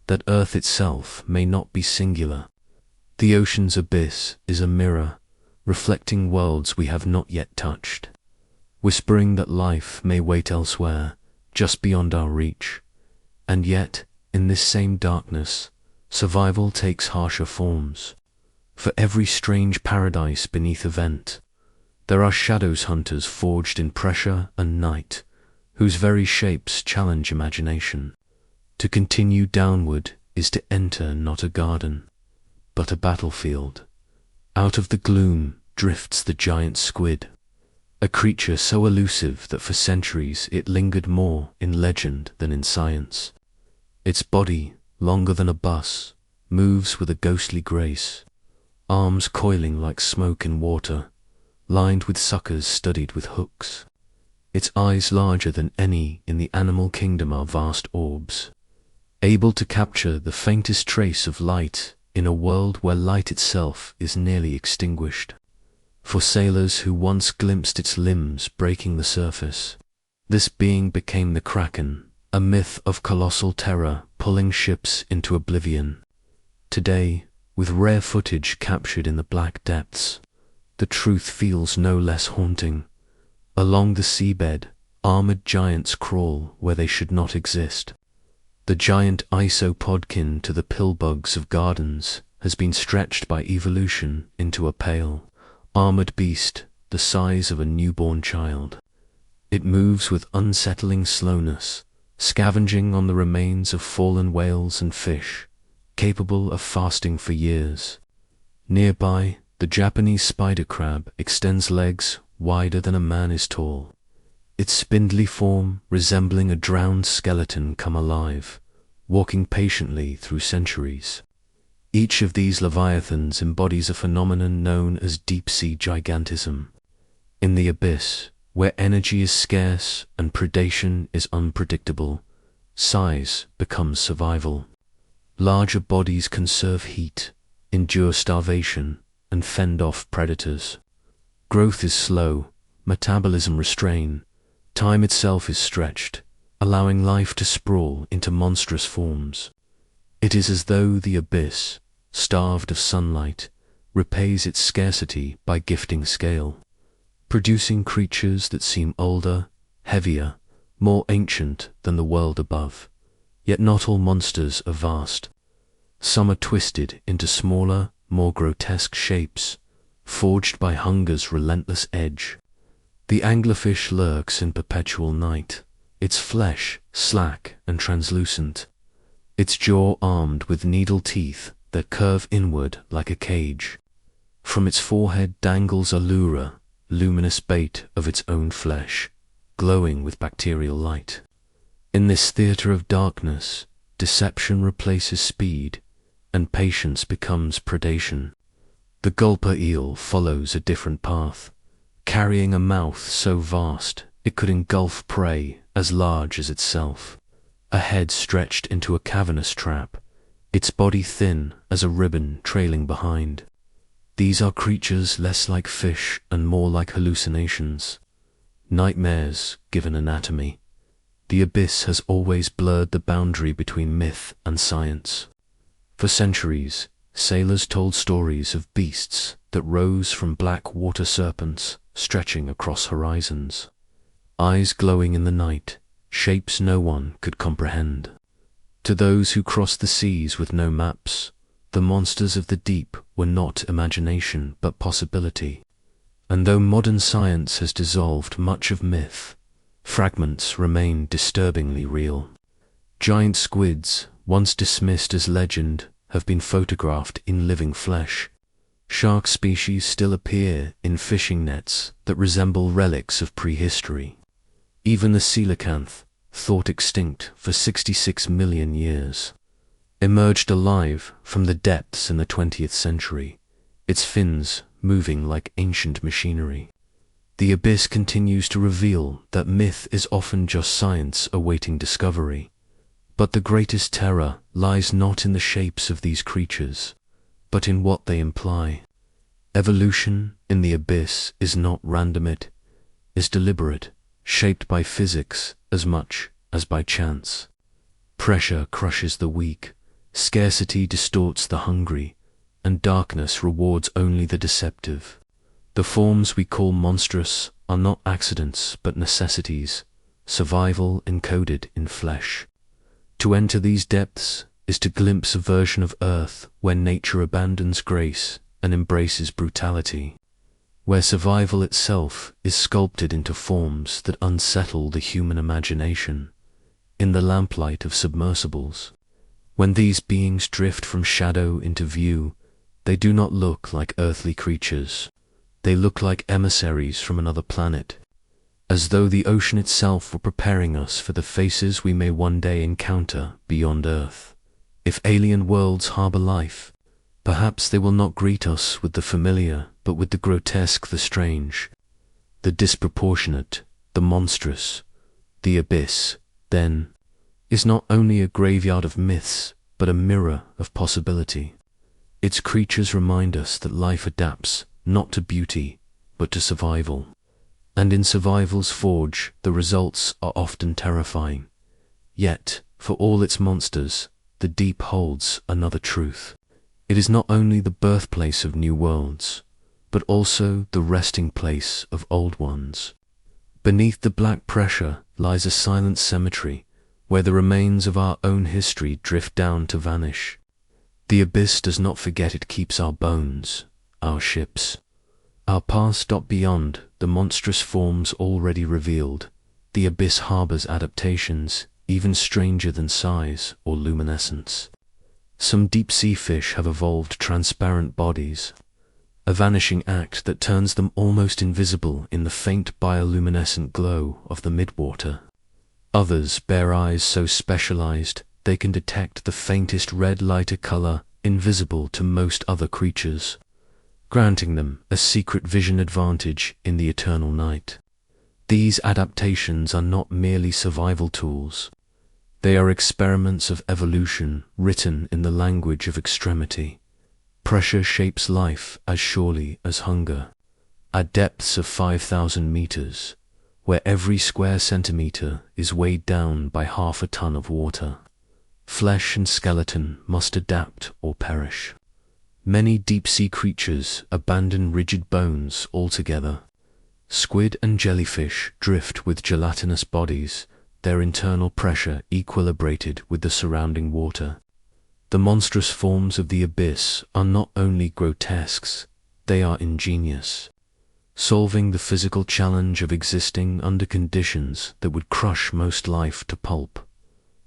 that Earth itself may not be singular. The ocean's abyss is a mirror, reflecting worlds we have not yet touched, whispering that life may wait elsewhere, just beyond our reach. And yet, in this same darkness, survival takes harsher forms. For every strange paradise beneath a vent, there are shadows hunters forged in pressure and night, whose very shapes challenge imagination. To continue downward is to enter not a garden, but a battlefield. Out of the gloom drifts the giant squid, a creature so elusive that for centuries it lingered more in legend than in science. Its body, longer than a bus, moves with a ghostly grace, arms coiling like smoke in water, lined with suckers studded with hooks. Its eyes larger than any in the animal kingdom are vast orbs, able to capture the faintest trace of light in a world where light itself is nearly extinguished. For sailors who once glimpsed its limbs breaking the surface, this being became the kraken, a myth of colossal terror pulling ships into oblivion. Today, with rare footage captured in the black depths, the truth feels no less haunting. Along the seabed, armored giants crawl where they should not exist. The giant isopodkin to the pillbugs of gardens has been stretched by evolution into a pale, armored beast the size of a newborn child. It moves with unsettling slowness, scavenging on the remains of fallen whales and fish, capable of fasting for years. Nearby, the Japanese spider crab extends legs wider than a man is tall, its spindly form resembling a drowned skeleton come alive, walking patiently through centuries. Each of these leviathans embodies a phenomenon known as deep-sea gigantism. In the abyss, where energy is scarce and predation is unpredictable, size becomes survival. Larger bodies conserve heat, endure starvation, and fend off predators. Growth is slow, metabolism restrained, time itself is stretched, allowing life to sprawl into monstrous forms. It is as though the abyss, starved of sunlight, repays its scarcity by gifting scale, producing creatures that seem older, heavier, more ancient than the world above. Yet not all monsters are vast. Some are twisted into smaller, more grotesque shapes, forged by hunger's relentless edge. The anglerfish lurks in perpetual night, its flesh slack and translucent, its jaw armed with needle teeth that curve inward like a cage. From its forehead dangles a lure, luminous bait of its own flesh, glowing with bacterial light. In this theater of darkness, deception replaces speed, and patience becomes predation. The gulper eel follows a different path, carrying a mouth so vast it could engulf prey as large as itself, a head stretched into a cavernous trap, its body thin as a ribbon trailing behind. These are creatures less like fish and more like hallucinations, nightmares given anatomy. The abyss has always blurred the boundary between myth and science. For centuries, sailors told stories of beasts that rose from black water serpents stretching across horizons, eyes glowing in the night, shapes no one could comprehend. To those who crossed the seas with no maps, the monsters of the deep were not imagination but possibility. And though modern science has dissolved much of myth, fragments remain disturbingly real. Giant squids, once dismissed as legend, have been photographed in living flesh. Shark species still appear in fishing nets that resemble relics of prehistory. Even the coelacanth, thought extinct for 66 million years, emerged alive from the depths in the 20th century, its fins moving like ancient machinery. The abyss continues to reveal that myth is often just science awaiting discovery. But the greatest terror lies not in the shapes of these creatures, but in what they imply. Evolution in the abyss is not random, it is deliberate, shaped by physics as much as by chance. Pressure crushes the weak, scarcity distorts the hungry, and darkness rewards only the deceptive. The forms we call monstrous are not accidents but necessities, survival encoded in flesh. To enter these depths is to glimpse a version of Earth where nature abandons grace and embraces brutality, where survival itself is sculpted into forms that unsettle the human imagination. In the lamplight of submersibles, when these beings drift from shadow into view, they do not look like earthly creatures. They look like emissaries from another planet, as though the ocean itself were preparing us for the faces we may one day encounter beyond Earth. If alien worlds harbor life, perhaps they will not greet us with the familiar, but with the grotesque, the strange, the disproportionate, the monstrous. The abyss, then, is not only a graveyard of myths, but a mirror of possibility. Its creatures remind us that life adapts not to beauty, but to survival. And in survival's forge, the results are often terrifying. Yet, for all its monsters, the deep holds another truth. It is not only the birthplace of new worlds, but also the resting place of old ones. Beneath the black pressure lies a silent cemetery where the remains of our own history drift down to vanish. The abyss does not forget, it keeps our bones, our ships, our past. Beyond the monstrous forms already revealed, the abyss harbors adaptations even stranger than size or luminescence. Some deep-sea fish have evolved transparent bodies, a vanishing act that turns them almost invisible in the faint bioluminescent glow of the midwater. Others bear eyes so specialized they can detect the faintest red light, a color invisible to most other creatures, granting them a secret vision advantage in the eternal night. These adaptations are not merely survival tools. They are experiments of evolution written in the language of extremity. Pressure shapes life as surely as hunger. At depths of 5,000 meters, where every square centimeter is weighed down by half a ton of water, flesh and skeleton must adapt or perish. Many deep-sea creatures abandon rigid bones altogether. Squid and jellyfish drift with gelatinous bodies, their internal pressure equilibrated with the surrounding water. The monstrous forms of the abyss are not only grotesques, they are ingenious, solving the physical challenge of existing under conditions that would crush most life to pulp.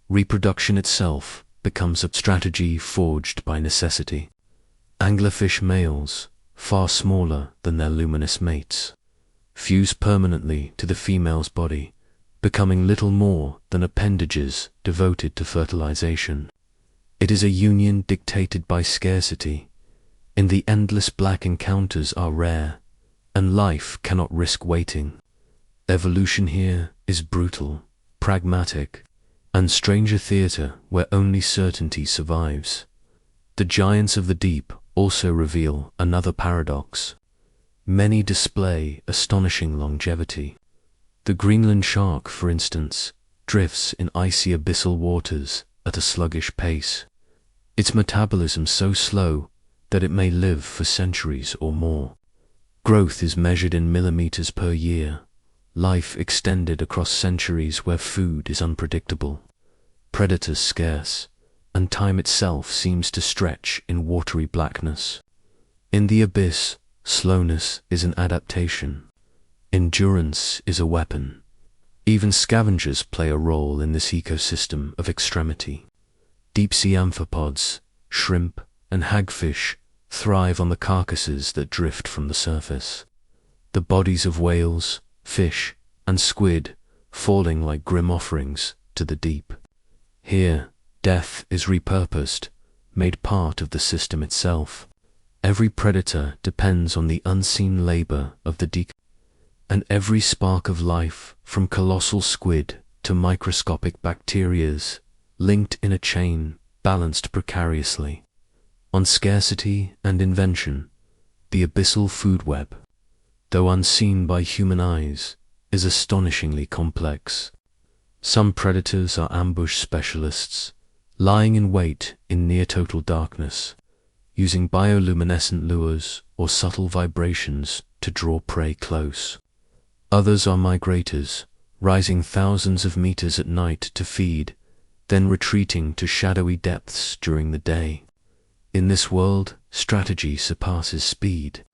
Reproduction itself becomes a strategy forged by necessity. Anglerfish males, far smaller than their luminous mates, fuse permanently to the female's body, becoming little more than appendages devoted to fertilization. It is a union dictated by scarcity. In the endless black, encounters are rare, and life cannot risk waiting. Evolution here is brutal, pragmatic, and stranger theater where only certainty survives. The giants of the deep also reveal another paradox. Many display astonishing longevity. The Greenland shark, for instance, drifts in icy abyssal waters at a sluggish pace, its metabolism so slow that it may live for centuries or more. Growth is measured in millimeters per year, life extended across centuries where food is unpredictable, predators scarce, and time itself seems to stretch in watery blackness. In the abyss, slowness is an adaptation. Endurance is a weapon. Even scavengers play a role in this ecosystem of extremity. Deep-sea amphipods, shrimp, and hagfish thrive on the carcasses that drift from the surface. The bodies of whales, fish, and squid falling like grim offerings to the deep. Here, death is repurposed, made part of the system itself. Every predator depends on the unseen labor of the and every spark of life, from colossal squid to microscopic bacterias, linked in a chain balanced precariously on scarcity and invention. The abyssal food web, though unseen by human eyes, is astonishingly complex. Some predators are ambush specialists, lying in wait in near-total darkness, using bioluminescent lures or subtle vibrations to draw prey close. Others are migrators, rising thousands of meters at night to feed, then retreating to shadowy depths during the day. In this world, strategy surpasses speed.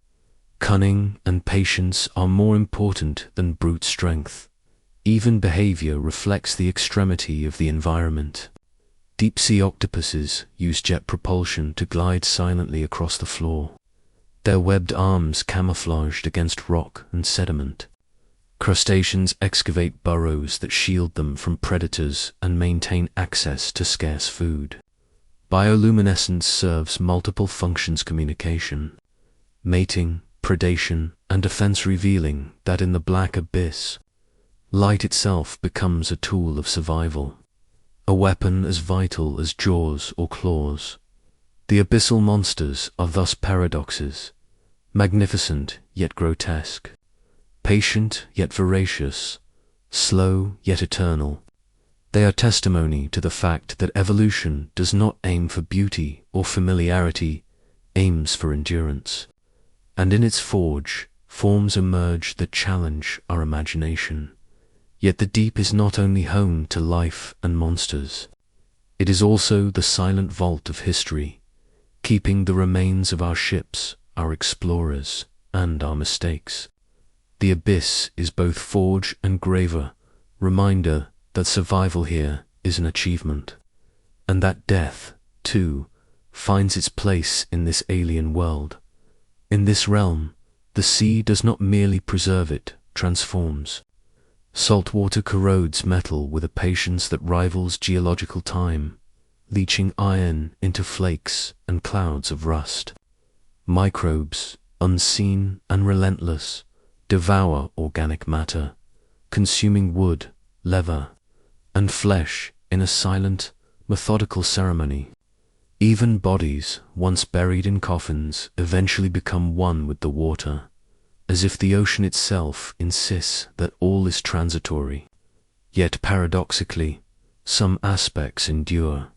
Cunning and patience are more important than brute strength. Even behavior reflects the extremity of the environment. Deep-sea octopuses use jet propulsion to glide silently across the floor, their webbed arms camouflaged against rock and sediment. Crustaceans excavate burrows that shield them from predators and maintain access to scarce food. Bioluminescence serves multiple functions: communication, mating, predation, and defense, revealing that in the black abyss, light itself becomes a tool of survival, a weapon as vital as jaws or claws. The abyssal monsters are thus paradoxes, magnificent yet grotesque, patient yet voracious, slow yet eternal. They are testimony to the fact that evolution does not aim for beauty or familiarity, aims for endurance. And in its forge, forms emerge that challenge our imagination. Yet the deep is not only home to life and monsters. It is also the silent vault of history, keeping the remains of our ships, our explorers, and our mistakes. The abyss is both forge and graver, reminder that survival here is an achievement, and that death, too, finds its place in this alien world. In this realm, the sea does not merely preserve it, transforms. Salt water corrodes metal with a patience that rivals geological time, leaching iron into flakes and clouds of rust. Microbes, unseen and relentless, devour organic matter, consuming wood, leather, and flesh in a silent, methodical ceremony. Even bodies, once buried in coffins, eventually become one with the water, as if the ocean itself insists that all is transitory. Yet paradoxically, some aspects endure.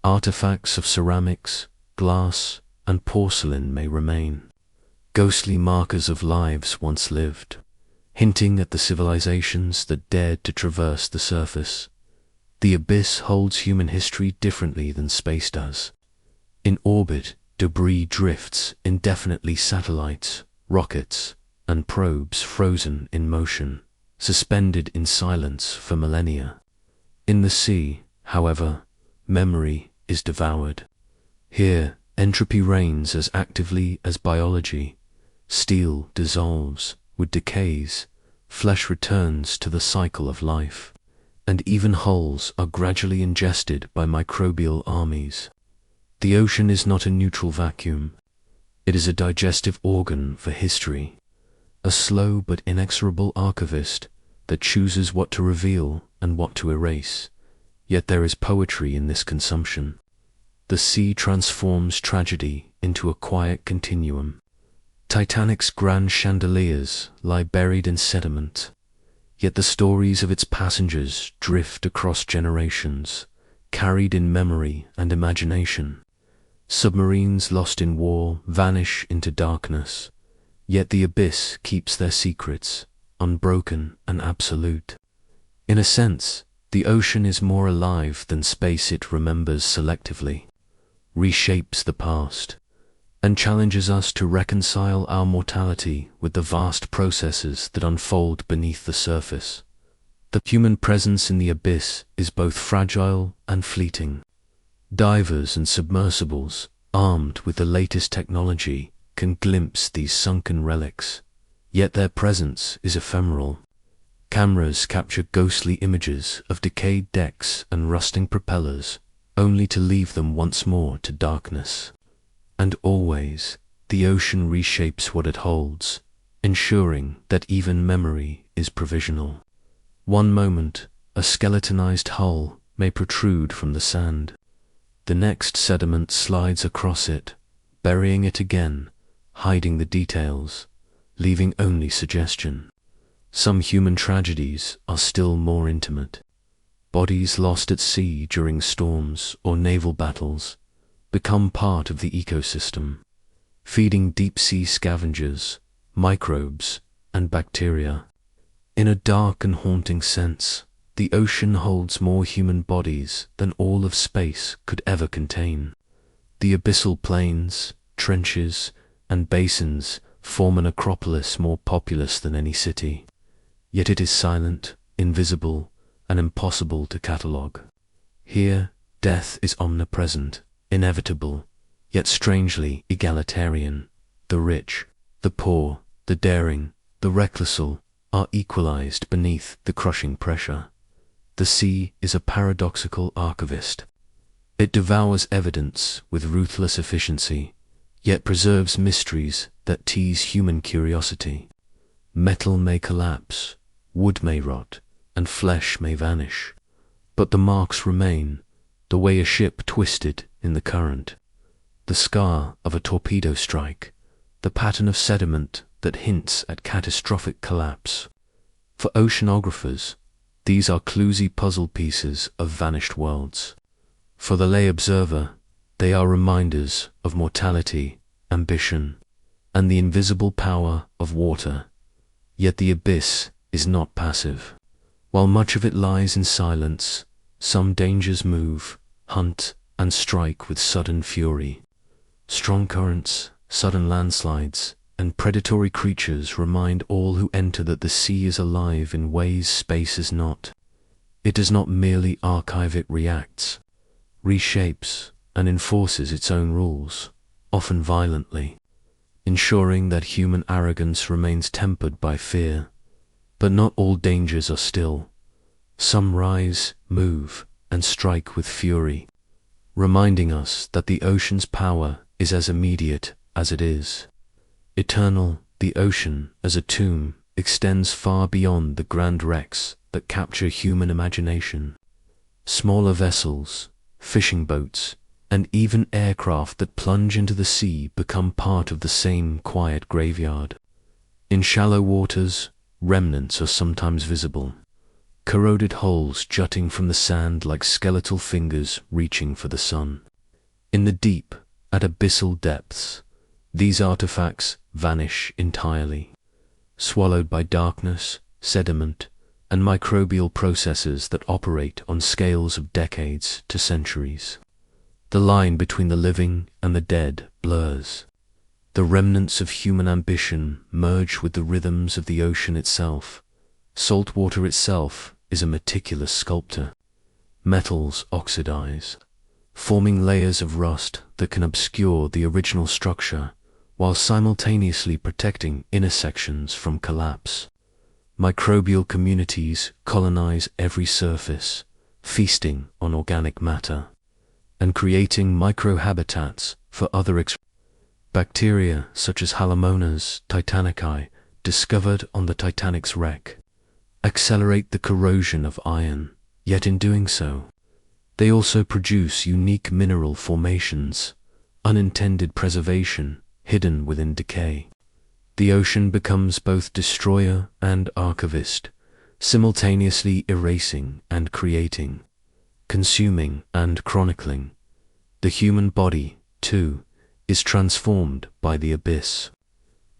Artifacts of ceramics, glass, and porcelain may remain, ghostly markers of lives once lived, hinting at the civilizations that dared to traverse the surface. The abyss holds human history differently than space does. In orbit, debris drifts indefinitely, satellites, rockets, and probes frozen in motion, suspended in silence for millennia. In the sea, however, memory is devoured. Here, entropy reigns as actively as biology. Steel dissolves with decays, flesh returns to the cycle of life, and even hulls are gradually ingested by microbial armies. The ocean is not a neutral vacuum. It is a digestive organ for history, a slow but inexorable archivist that chooses what to reveal and what to erase. Yet there is poetry in this consumption. The sea transforms tragedy into a quiet continuum. Titanic's grand chandeliers lie buried in sediment, yet the stories of its passengers drift across generations, carried in memory and imagination. Submarines lost in war vanish into darkness, yet the abyss keeps their secrets, unbroken and absolute. In a sense, the ocean is more alive than space. It remembers selectively, reshapes the past, and challenges us to reconcile our mortality with the vast processes that unfold beneath the surface. The human presence in the abyss is both fragile and fleeting. Divers and submersibles, armed with the latest technology, can glimpse these sunken relics, yet their presence is ephemeral. Cameras capture ghostly images of decayed decks and rusting propellers, only to leave them once more to darkness. And always, the ocean reshapes what it holds, ensuring that even memory is provisional. One moment, a skeletonized hull may protrude from the sand. The next, sediment slides across it, burying it again, hiding the details, leaving only suggestion. Some human tragedies are still more intimate. Bodies lost at sea during storms or naval battles become part of the ecosystem, feeding deep-sea scavengers, microbes, and bacteria. In a dark and haunting sense, the ocean holds more human bodies than all of space could ever contain. The abyssal plains, trenches, and basins form an acropolis more populous than any city. Yet it is silent, invisible, and impossible to catalogue. Here, death is omnipresent, inevitable, yet strangely egalitarian. The rich, the poor, the daring, the reckless are equalized beneath the crushing pressure. The sea is a paradoxical archivist. It devours evidence with ruthless efficiency, yet preserves mysteries that tease human curiosity. Metal may collapse, wood may rot, and flesh may vanish, but the marks remain, the way a ship twisted in the current, the scar of a torpedo strike, the pattern of sediment that hints at catastrophic collapse. For oceanographers, These are clumsy puzzle pieces of vanished worlds. For the lay observer, they are reminders of mortality, ambition, and the invisible power of water. Yet the abyss is not passive. While much of it lies in silence, some dangers move, hunt, and strike with sudden fury. Strong currents, sudden landslides, and predatory creatures remind all who enter that the sea is alive in ways space is not. It does not merely archive, it reacts, reshapes, and enforces its own rules, often violently, ensuring that human arrogance remains tempered by fear. But not all dangers are still. Some rise, move, and strike with fury, reminding us that the ocean's power is as immediate as it is eternal. The ocean, as a tomb, extends far beyond the grand wrecks that capture human imagination. Smaller vessels, fishing boats, and even aircraft that plunge into the sea become part of the same quiet graveyard. In shallow waters, remnants are sometimes visible, corroded holes jutting from the sand like skeletal fingers reaching for the sun. In the deep, at abyssal depths, these artifacts vanish entirely, swallowed by darkness, sediment, and microbial processes that operate on scales of decades to centuries. The line between the living and the dead blurs. The remnants of human ambition merge with the rhythms of the ocean itself. Salt water itself is a meticulous sculptor. Metals oxidize, forming layers of rust that can obscure the original structure, while simultaneously protecting inner sections from collapse. Microbial communities colonize every surface, feasting on organic matter, and creating microhabitats for other bacteria such as Halomonas titanicae, discovered on the Titanic's wreck, accelerate the corrosion of iron, yet in doing so, they also produce unique mineral formations, unintended preservation hidden within decay. The ocean becomes both destroyer and archivist, simultaneously erasing and creating, consuming and chronicling. The human body, too, is transformed by the abyss.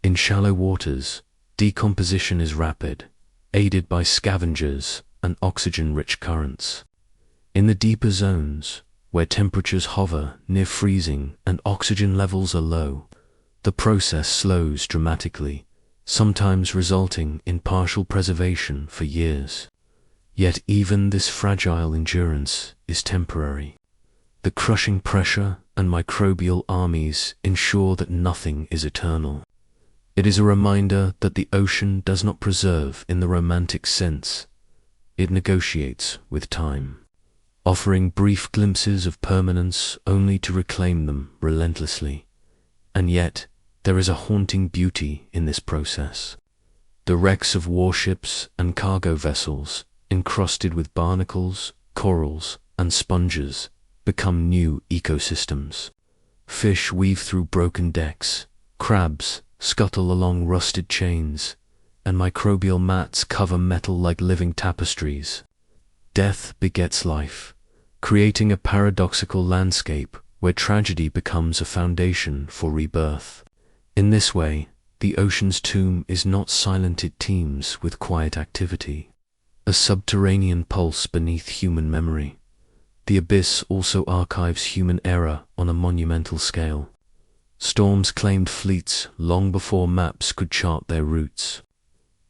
In shallow waters, decomposition is rapid, aided by scavengers and oxygen-rich currents. In the deeper zones, where temperatures hover near freezing and oxygen levels are low, the process slows dramatically, sometimes resulting in partial preservation for years. Yet even this fragile endurance is temporary. The crushing pressure and microbial armies ensure that nothing is eternal. It is a reminder that the ocean does not preserve in the romantic sense. It negotiates with time, offering brief glimpses of permanence only to reclaim them relentlessly. And yet, there is a haunting beauty in this process. The wrecks of warships and cargo vessels, encrusted with barnacles, corals, and sponges, become new ecosystems. Fish weave through broken decks, crabs scuttle along rusted chains, and microbial mats cover metal like living tapestries. Death begets life, creating a paradoxical landscape where tragedy becomes a foundation for rebirth. In this way, the ocean's tomb is not silent, it teems with quiet activity, a subterranean pulse beneath human memory. The abyss also archives human error on a monumental scale. Storms claimed fleets long before maps could chart their routes.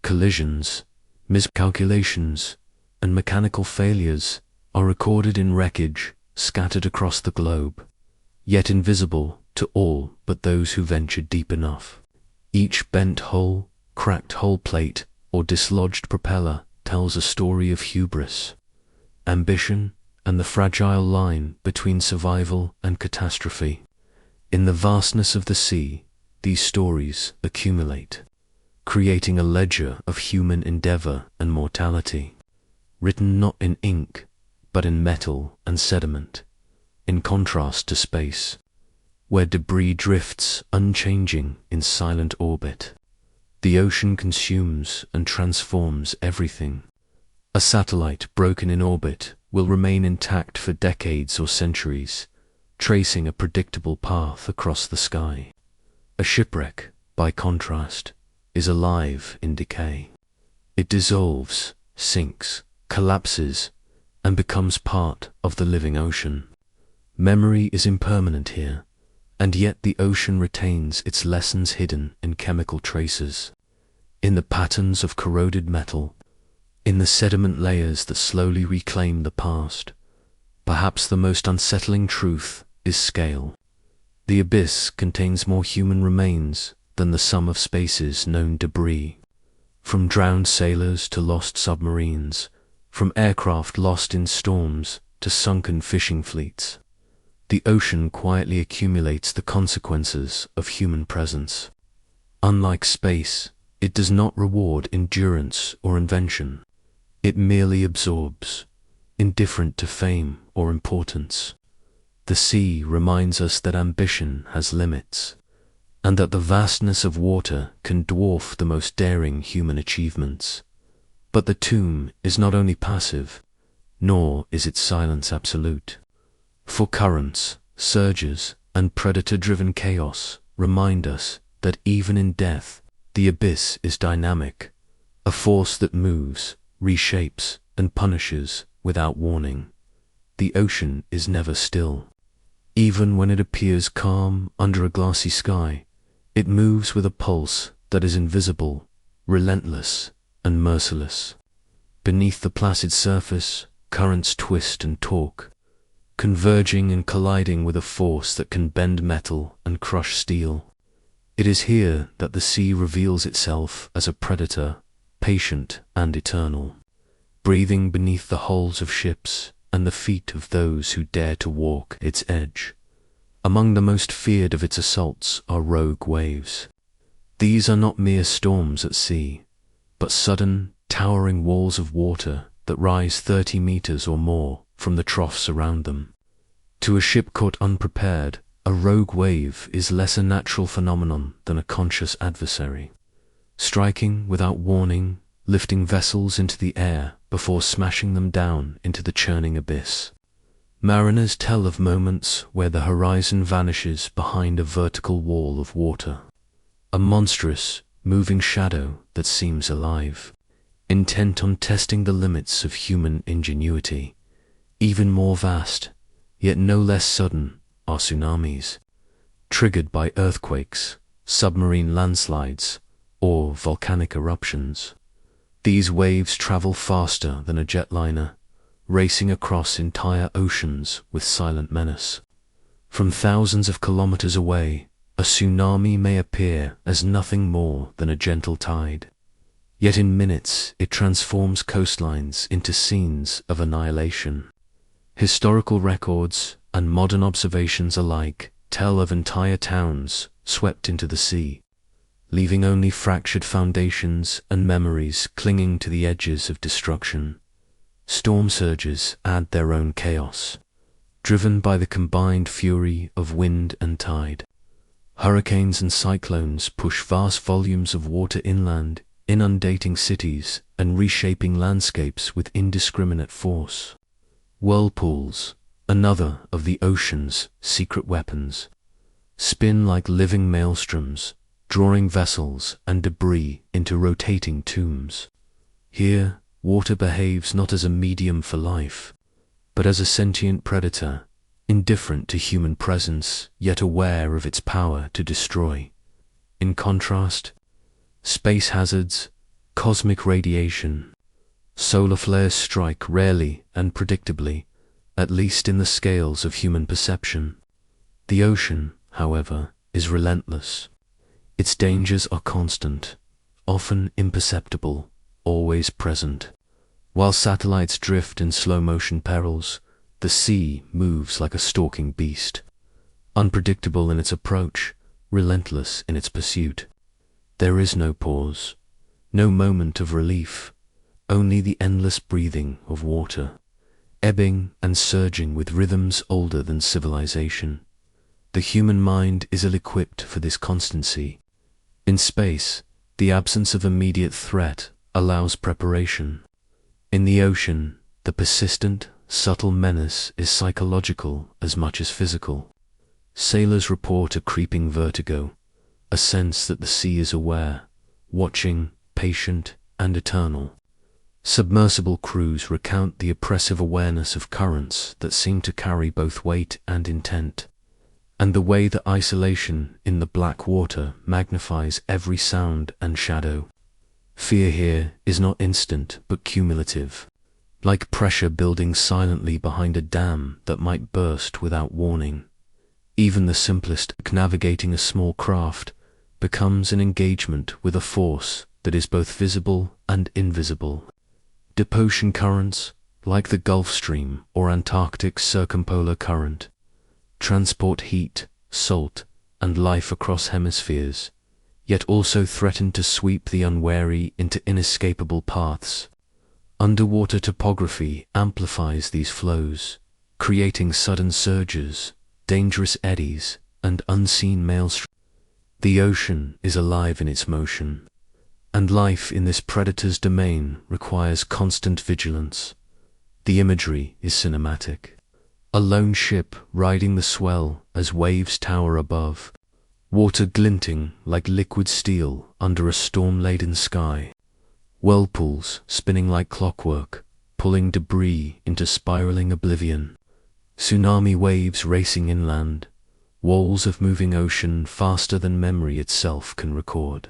Collisions, miscalculations, and mechanical failures are recorded in wreckage scattered across the globe, yet invisible to all but those who ventured deep enough. Each bent hull, cracked hull plate, or dislodged propeller tells a story of hubris, ambition, and the fragile line between survival and catastrophe. In the vastness of the sea, these stories accumulate, creating a ledger of human endeavor and mortality, written not in ink, but in metal and sediment, in contrast to space, where debris drifts unchanging in silent orbit. The ocean consumes and transforms everything, A satellite broken in orbit will remain intact for decades or centuries, tracing a predictable path across the sky. A shipwreck, by contrast, is alive in decay. It dissolves, sinks, collapses, and becomes part of the living ocean. Memory is impermanent here, and yet the ocean retains its lessons hidden in chemical traces, in the patterns of corroded metal, in the sediment layers that slowly reclaim the past. Perhaps the most unsettling truth is scale. The abyss contains more human remains than the sum of space's known debris. From drowned sailors to lost submarines, from aircraft lost in storms to sunken fishing fleets, the ocean quietly accumulates the consequences of human presence. Unlike space, it does not reward endurance or invention. It merely absorbs, indifferent to fame or importance. The sea reminds us that ambition has limits, and that the vastness of water can dwarf the most daring human achievements. But the tomb is not only passive, nor is its silence absolute. For currents, surges, and predator-driven chaos remind us that even in death, the abyss is dynamic, a force that moves, reshapes, and punishes without warning. The ocean is never still. Even when it appears calm under a glassy sky, it moves with a pulse that is invisible, relentless, and merciless. Beneath the placid surface, currents twist and torque, converging and colliding with a force that can bend metal and crush steel. It is here that the sea reveals itself as a predator, patient and eternal, breathing beneath the hulls of ships and the feet of those who dare to walk its edge. Among the most feared of its assaults are rogue waves. These are not mere storms at sea, but sudden, towering walls of water that rise 30 meters or more from the troughs around them. To a ship caught unprepared, a rogue wave is less a natural phenomenon than a conscious adversary, striking without warning, lifting vessels into the air before smashing them down into the churning abyss. Mariners tell of moments where the horizon vanishes behind a vertical wall of water, a monstrous, moving shadow that seems alive, intent on testing the limits of human ingenuity. Even more vast, yet no less sudden, are tsunamis, triggered by earthquakes, submarine landslides, or volcanic eruptions. These waves travel faster than a jetliner, racing across entire oceans with silent menace. From thousands of kilometers away, a tsunami may appear as nothing more than a gentle tide. Yet in minutes it transforms coastlines into scenes of annihilation. Historical records and modern observations alike tell of entire towns swept into the sea, leaving only fractured foundations and memories clinging to the edges of destruction. Storm surges add their own chaos, driven by the combined fury of wind and tide. Hurricanes and cyclones push vast volumes of water inland, inundating cities and reshaping landscapes with indiscriminate force. Whirlpools, another of the ocean's secret weapons, spin like living maelstroms, drawing vessels and debris into rotating tombs. Here, water behaves not as a medium for life, but as a sentient predator, indifferent to human presence, yet aware of its power to destroy. In contrast, space hazards, cosmic radiation, solar flares strike rarely and predictably, at least in the scales of human perception. The ocean, however, is relentless. Its dangers are constant, often imperceptible, always present. While satellites drift in slow-motion perils, the sea moves like a stalking beast, unpredictable in its approach, relentless in its pursuit. There is no pause, no moment of relief, only the endless breathing of water, ebbing and surging with rhythms older than civilization. The human mind is ill-equipped for this constancy. In space, the absence of immediate threat allows preparation. In the ocean, the persistent, subtle menace is psychological as much as physical. Sailors report a creeping vertigo, a sense that the sea is aware, watching, patient, and eternal. Submersible crews recount the oppressive awareness of currents that seem to carry both weight and intent, and the way that isolation in the black water magnifies every sound and shadow. Fear here is not instant but cumulative, like pressure building silently behind a dam that might burst without warning. Even the simplest navigating a small craft becomes an engagement with a force that is both visible and invisible. Deep ocean currents, like the Gulf Stream or Antarctic circumpolar current, transport heat, salt, and life across hemispheres, yet also threaten to sweep the unwary into inescapable paths. Underwater topography amplifies these flows, creating sudden surges, dangerous eddies, and unseen maelstroms. The ocean is alive in its motion, and life in this predator's domain requires constant vigilance. The imagery is cinematic. A lone ship riding the swell as waves tower above, water glinting like liquid steel under a storm-laden sky, whirlpools spinning like clockwork, pulling debris into spiraling oblivion, tsunami waves racing inland, walls of moving ocean faster than memory itself can record.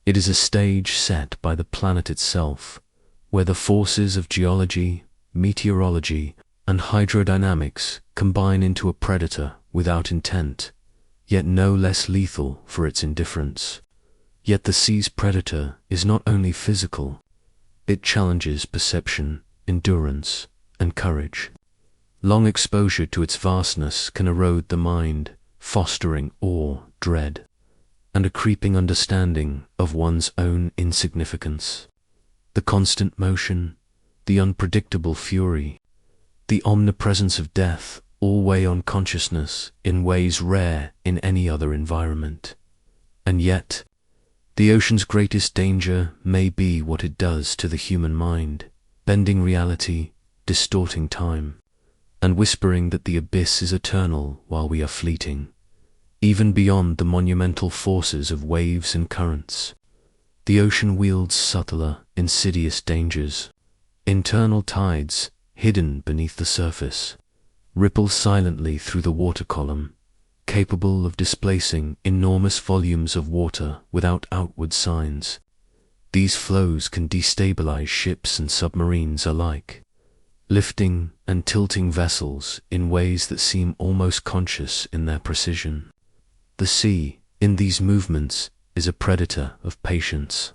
It is a stage set by the planet itself, where the forces of geology, meteorology, and hydrodynamics combine into a predator without intent, yet no less lethal for its indifference. Yet the sea's predator is not only physical, it challenges perception, endurance, and courage. Long exposure to its vastness can erode the mind, fostering awe, dread, and a creeping understanding of one's own insignificance. The constant motion, the unpredictable fury, the omnipresence of death all weigh on consciousness in ways rare in any other environment. And yet, the ocean's greatest danger may be what it does to the human mind, bending reality, distorting time, and whispering that the abyss is eternal while we are fleeting. Even beyond the monumental forces of waves and currents, the ocean wields subtler, insidious dangers. Internal tides, hidden beneath the surface, ripple silently through the water column, capable of displacing enormous volumes of water without outward signs. These flows can destabilize ships and submarines alike, lifting and tilting vessels in ways that seem almost conscious in their precision. The sea, in these movements, is a predator of patience,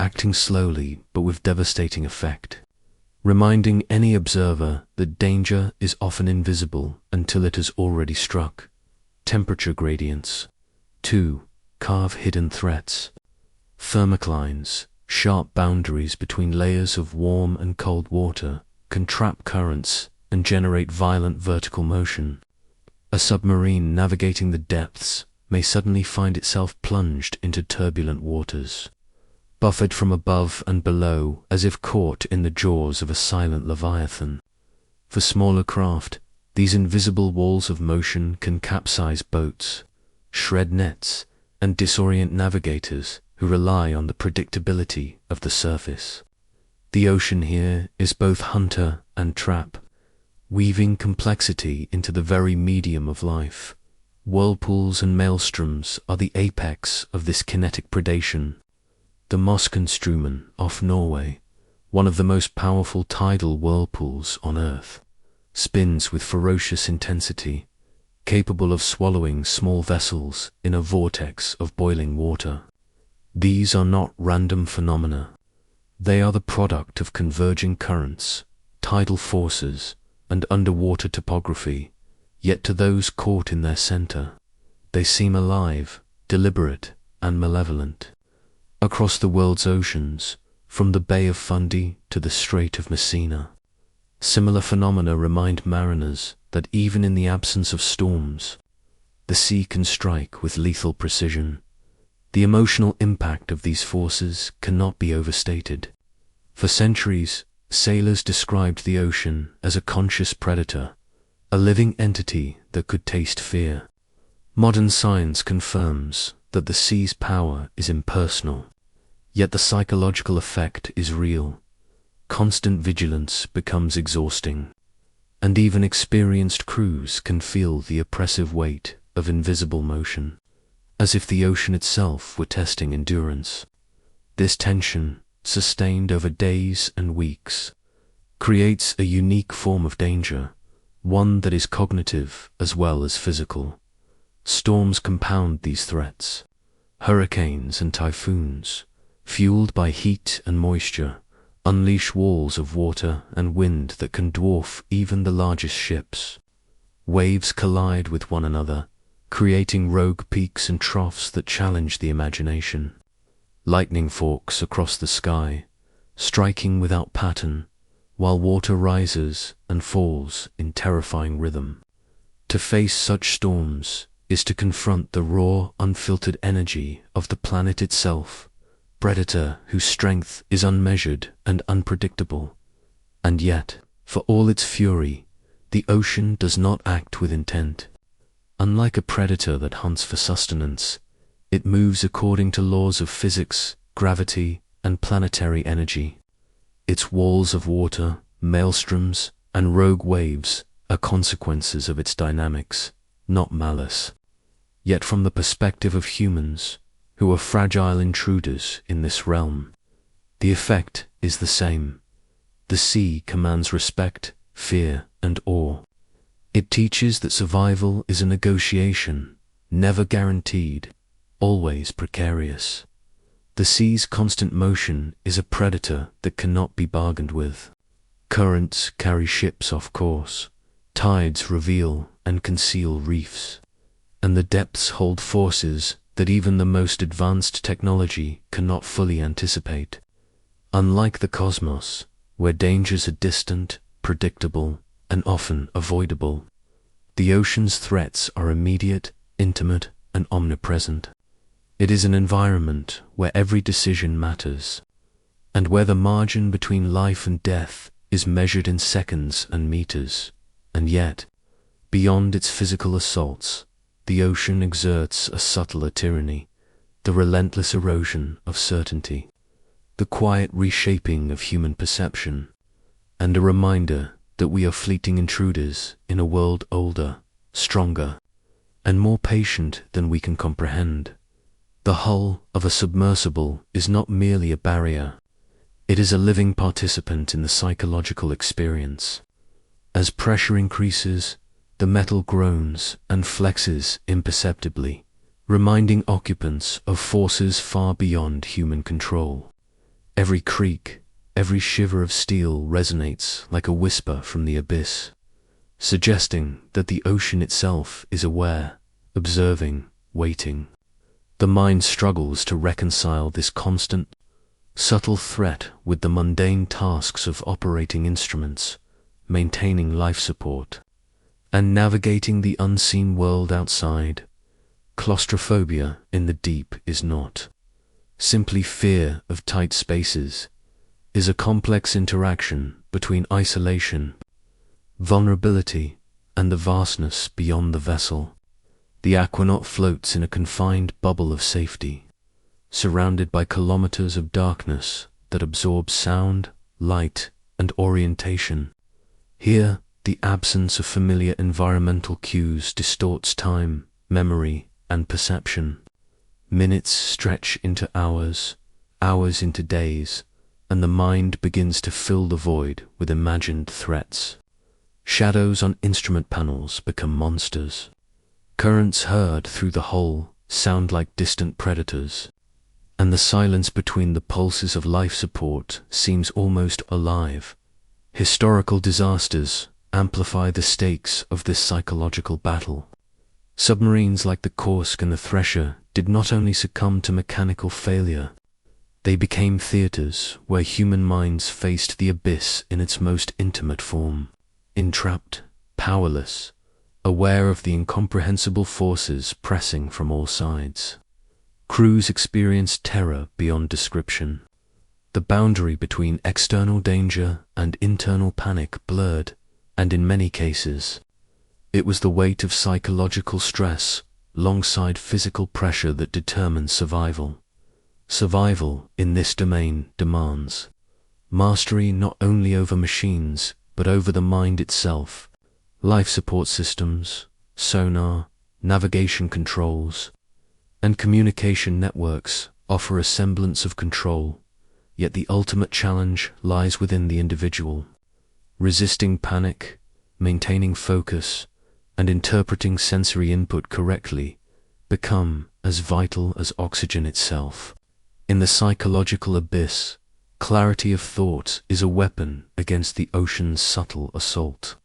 acting slowly but with devastating effect, reminding any observer that danger is often invisible until it has already struck. Temperature gradients. 2. Carve hidden threats. Thermoclines, sharp boundaries between layers of warm and cold water, can trap currents and generate violent vertical motion. A submarine navigating the depths may suddenly find itself plunged into turbulent waters, buffeted from above and below as if caught in the jaws of a silent leviathan. For smaller craft, these invisible walls of motion can capsize boats, shred nets, and disorient navigators who rely on the predictability of the surface. The ocean here is both hunter and trap, weaving complexity into the very medium of life. Whirlpools and maelstroms are the apex of this kinetic predation. The Moskenstrumen off Norway, one of the most powerful tidal whirlpools on Earth, spins with ferocious intensity, capable of swallowing small vessels in a vortex of boiling water. These are not random phenomena. They are the product of converging currents, tidal forces, and underwater topography, yet to those caught in their center, they seem alive, deliberate, and malevolent. Across the world's oceans, from the Bay of Fundy to the Strait of Messina, similar phenomena remind mariners that even in the absence of storms, the sea can strike with lethal precision. The emotional impact of these forces cannot be overstated. For centuries, Sailors described the ocean as a conscious predator, a living entity that could taste fear. Modern science confirms that the sea's power is impersonal, yet the psychological effect is real. Constant vigilance becomes exhausting, and even experienced crews can feel the oppressive weight of invisible motion, as if the ocean itself were testing endurance. This tension, sustained over days and weeks, creates a unique form of danger, one that is cognitive as well as physical. Storms compound these threats. Hurricanes and typhoons, fueled by heat and moisture, unleash walls of water and wind that can dwarf even the largest ships. Waves collide with one another, creating rogue peaks and troughs that challenge the imagination. Lightning forks across the sky, striking without pattern, while water rises and falls in terrifying rhythm. To face such storms is to confront the raw, unfiltered energy of the planet itself, predator whose strength is unmeasured and unpredictable. And yet, for all its fury, the ocean does not act with intent. Unlike a predator that hunts for sustenance, it moves according to laws of physics, gravity, and planetary energy. Its walls of water, maelstroms, and rogue waves are consequences of its dynamics, not malice. Yet from the perspective of humans, who are fragile intruders in this realm, the effect is the same. The sea commands respect, fear, and awe. It teaches that survival is a negotiation, never guaranteed, always precarious. The sea's constant motion is a predator that cannot be bargained with. Currents carry ships off course, tides reveal and conceal reefs, and the depths hold forces that even the most advanced technology cannot fully anticipate. Unlike the cosmos, where dangers are distant, predictable, and often avoidable, the ocean's threats are immediate, intimate, and omnipresent. It is an environment where every decision matters, and where the margin between life and death is measured in seconds and meters. And yet, beyond its physical assaults, the ocean exerts a subtler tyranny, the relentless erosion of certainty, the quiet reshaping of human perception, and a reminder that we are fleeting intruders in a world older, stronger, and more patient than we can comprehend. The hull of a submersible is not merely a barrier, it is a living participant in the psychological experience. As pressure increases, the metal groans and flexes imperceptibly, reminding occupants of forces far beyond human control. Every creak, every shiver of steel resonates like a whisper from the abyss, suggesting that the ocean itself is aware, observing, waiting. The mind struggles to reconcile this constant, subtle threat with the mundane tasks of operating instruments, maintaining life support, and navigating the unseen world outside. Claustrophobia in the deep is not simply fear of tight spaces, is a complex interaction between isolation, vulnerability, and the vastness beyond the vessel. The aquanaut floats in a confined bubble of safety, surrounded by kilometers of darkness that absorbs sound, light, and orientation. Here, the absence of familiar environmental cues distorts time, memory, and perception. Minutes stretch into hours, hours into days, and the mind begins to fill the void with imagined threats. Shadows on instrument panels become monsters. Currents heard through the hull sound like distant predators, and the silence between the pulses of life support seems almost alive. Historical disasters amplify the stakes of this psychological battle. Submarines like the Kursk and the Thresher did not only succumb to mechanical failure, they became theaters where human minds faced the abyss in its most intimate form, entrapped, powerless, aware of the incomprehensible forces pressing from all sides. Crews experienced terror beyond description. The boundary between external danger and internal panic blurred, and in many cases, it was the weight of psychological stress alongside physical pressure that determined survival. Survival in this domain demands mastery not only over machines, but over the mind itself. Life support systems, sonar, navigation controls, and communication networks offer a semblance of control, yet the ultimate challenge lies within the individual. Resisting panic, maintaining focus, and interpreting sensory input correctly become as vital as oxygen itself. In the psychological abyss, clarity of thought is a weapon against the ocean's subtle assault,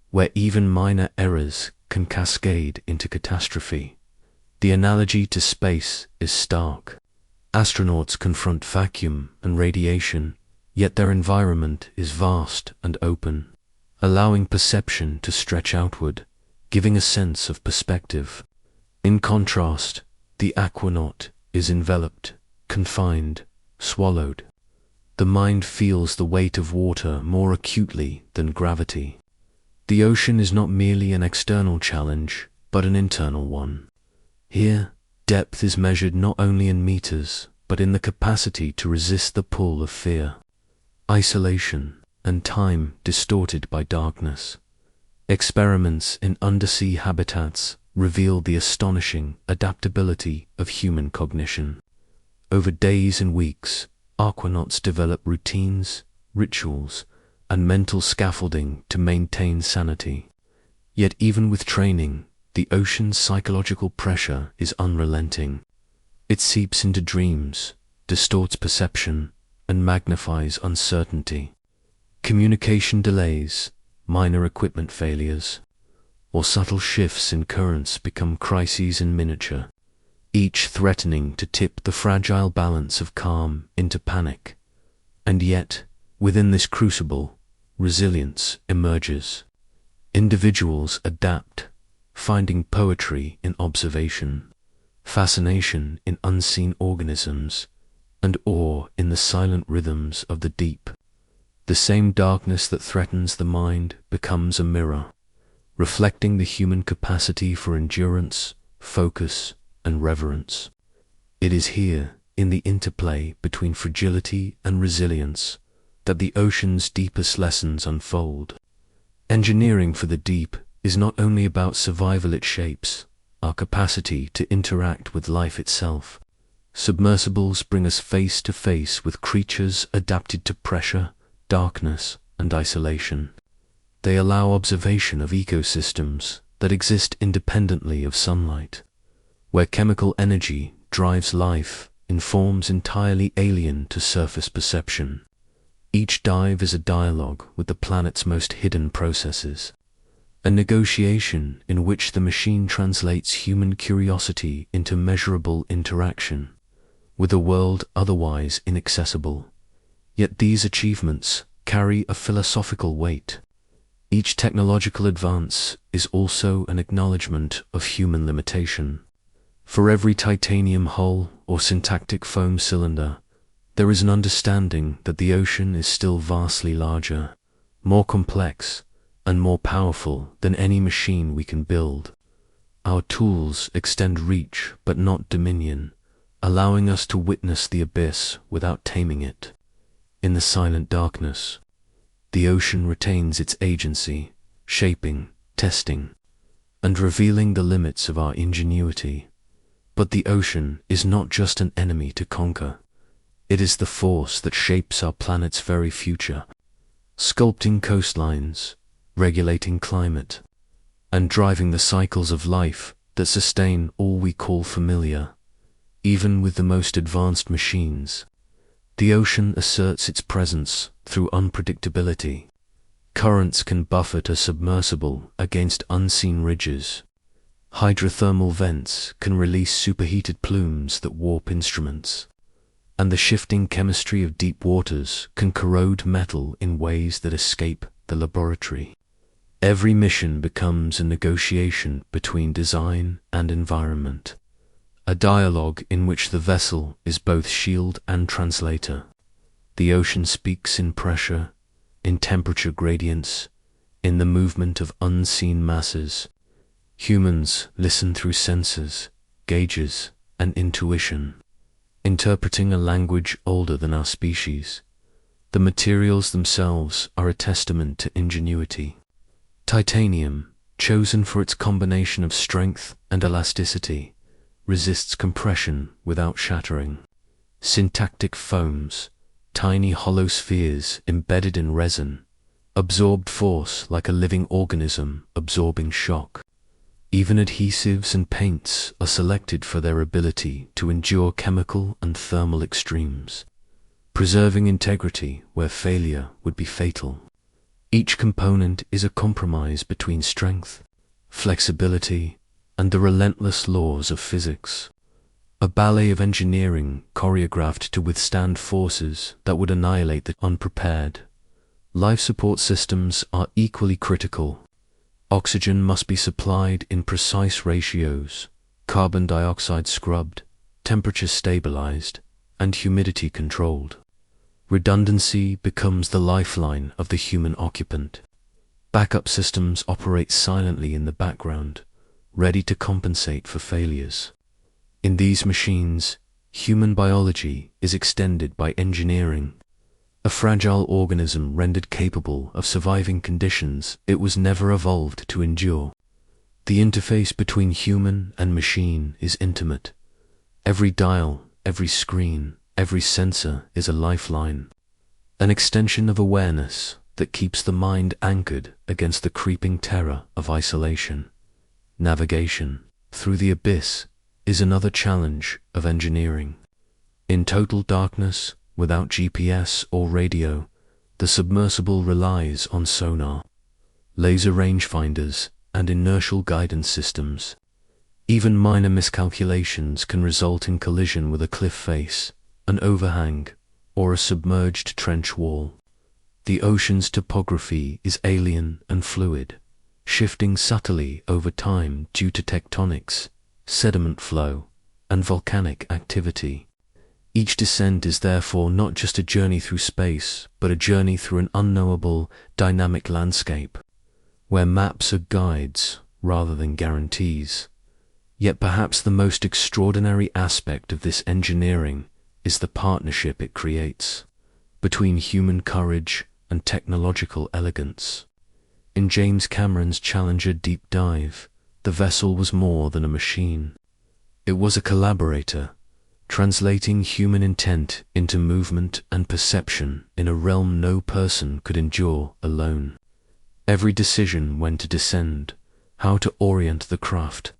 where even minor errors can cascade into catastrophe. The analogy to space is stark. Astronauts confront vacuum and radiation, yet their environment is vast and open, allowing perception to stretch outward, giving a sense of perspective. In contrast, the aquanaut is enveloped, confined, swallowed. The mind feels the weight of water more acutely than gravity. The ocean is not merely an external challenge, but an internal one. Here, depth is measured not only in meters, but in the capacity to resist the pull of fear, isolation, and time distorted by darkness. Experiments in undersea habitats reveal the astonishing adaptability of human cognition. Over days and weeks, aquanauts develop routines, rituals, and mental scaffolding to maintain sanity. Yet even with training, the ocean's psychological pressure is unrelenting. It seeps into dreams, distorts perception, and magnifies uncertainty. Communication delays, minor equipment failures, or subtle shifts in currents become crises in miniature, each threatening to tip the fragile balance of calm into panic. And yet, within this crucible, resilience emerges. Individuals adapt, finding poetry in observation, fascination in unseen organisms, and awe in the silent rhythms of the deep. The same darkness that threatens the mind becomes a mirror, reflecting the human capacity for endurance, focus, and reverence. It is here, in the interplay between fragility and resilience, that the ocean's deepest lessons unfold. Engineering for the deep is not only about survival, it shapes our capacity to interact with life itself. Submersibles bring us face to face with creatures adapted to pressure, darkness, and isolation. They allow observation of ecosystems that exist independently of sunlight, where chemical energy drives life in forms entirely alien to surface perception. Each dive is a dialogue with the planet's most hidden processes, a negotiation in which the machine translates human curiosity into measurable interaction with a world otherwise inaccessible. Yet these achievements carry a philosophical weight. Each technological advance is also an acknowledgement of human limitation. For every titanium hull or syntactic foam cylinder, there is an understanding that the ocean is still vastly larger, more complex, and more powerful than any machine we can build. Our tools extend reach but not dominion, allowing us to witness the abyss without taming it. In the silent darkness, the ocean retains its agency, shaping, testing, and revealing the limits of our ingenuity. But the ocean is not just an enemy to conquer. It is the force that shapes our planet's very future, sculpting coastlines, regulating climate, and driving the cycles of life that sustain all we call familiar. Even with the most advanced machines, the ocean asserts its presence through unpredictability. Currents can buffet a submersible against unseen ridges. Hydrothermal vents can release superheated plumes that warp instruments, and the shifting chemistry of deep waters can corrode metal in ways that escape the laboratory. Every mission becomes a negotiation between design and environment, a dialogue in which the vessel is both shield and translator. The ocean speaks in pressure, in temperature gradients, in the movement of unseen masses. Humans listen through sensors, gauges, and intuition, interpreting a language older than our species. The materials themselves are a testament to ingenuity. Titanium, chosen for its combination of strength and elasticity, resists compression without shattering. Syntactic foams, tiny hollow spheres embedded in resin, absorbed force like a living organism absorbing shock. Even adhesives and paints are selected for their ability to endure chemical and thermal extremes, preserving integrity where failure would be fatal. Each component is a compromise between strength, flexibility, and the relentless laws of physics. A ballet of engineering choreographed to withstand forces that would annihilate the unprepared. Life support systems are equally critical. Oxygen must be supplied in precise ratios, carbon dioxide scrubbed, temperature stabilized, and humidity controlled. Redundancy becomes the lifeline of the human occupant. Backup systems operate silently in the background, ready to compensate for failures. In these machines, human biology is extended by engineering, a fragile organism rendered capable of surviving conditions it was never evolved to endure. The interface between human and machine is intimate. Every dial, every screen, every sensor is a lifeline, an extension of awareness that keeps the mind anchored against the creeping terror of isolation. Navigation through the abyss is another challenge of engineering. In total darkness, without GPS or radio, the submersible relies on sonar, laser rangefinders, and inertial guidance systems. Even minor miscalculations can result in collision with a cliff face, an overhang, or a submerged trench wall. The ocean's topography is alien and fluid, shifting subtly over time due to tectonics, sediment flow, and volcanic activity. Each descent is therefore not just a journey through space, but a journey through an unknowable, dynamic landscape, where maps are guides rather than guarantees. Yet perhaps the most extraordinary aspect of this engineering is the partnership it creates between human courage and technological elegance. In James Cameron's Challenger deep dive, the vessel was more than a machine. It was a collaborator, translating human intent into movement and perception in a realm no person could endure alone. Every decision when to descend, how to orient the craft,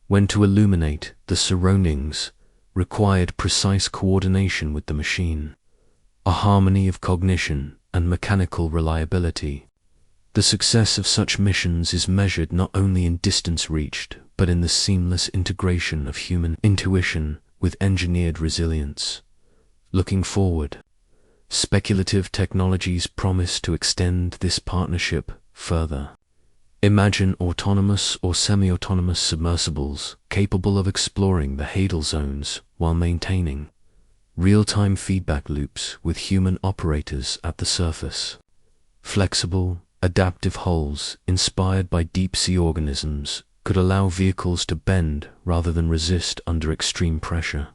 when to illuminate the surroundings, required precise coordination with the machine, a harmony of cognition and mechanical reliability. The success of such missions is measured not only in distance reached, but in the seamless integration of human intuition with engineered resilience. Looking forward, speculative technologies promise to extend this partnership further. Imagine autonomous or semi-autonomous submersibles capable of exploring the hadal zones while maintaining real-time feedback loops with human operators at the surface. Flexible, adaptive hulls inspired by deep-sea organisms could allow vehicles to bend rather than resist under extreme pressure.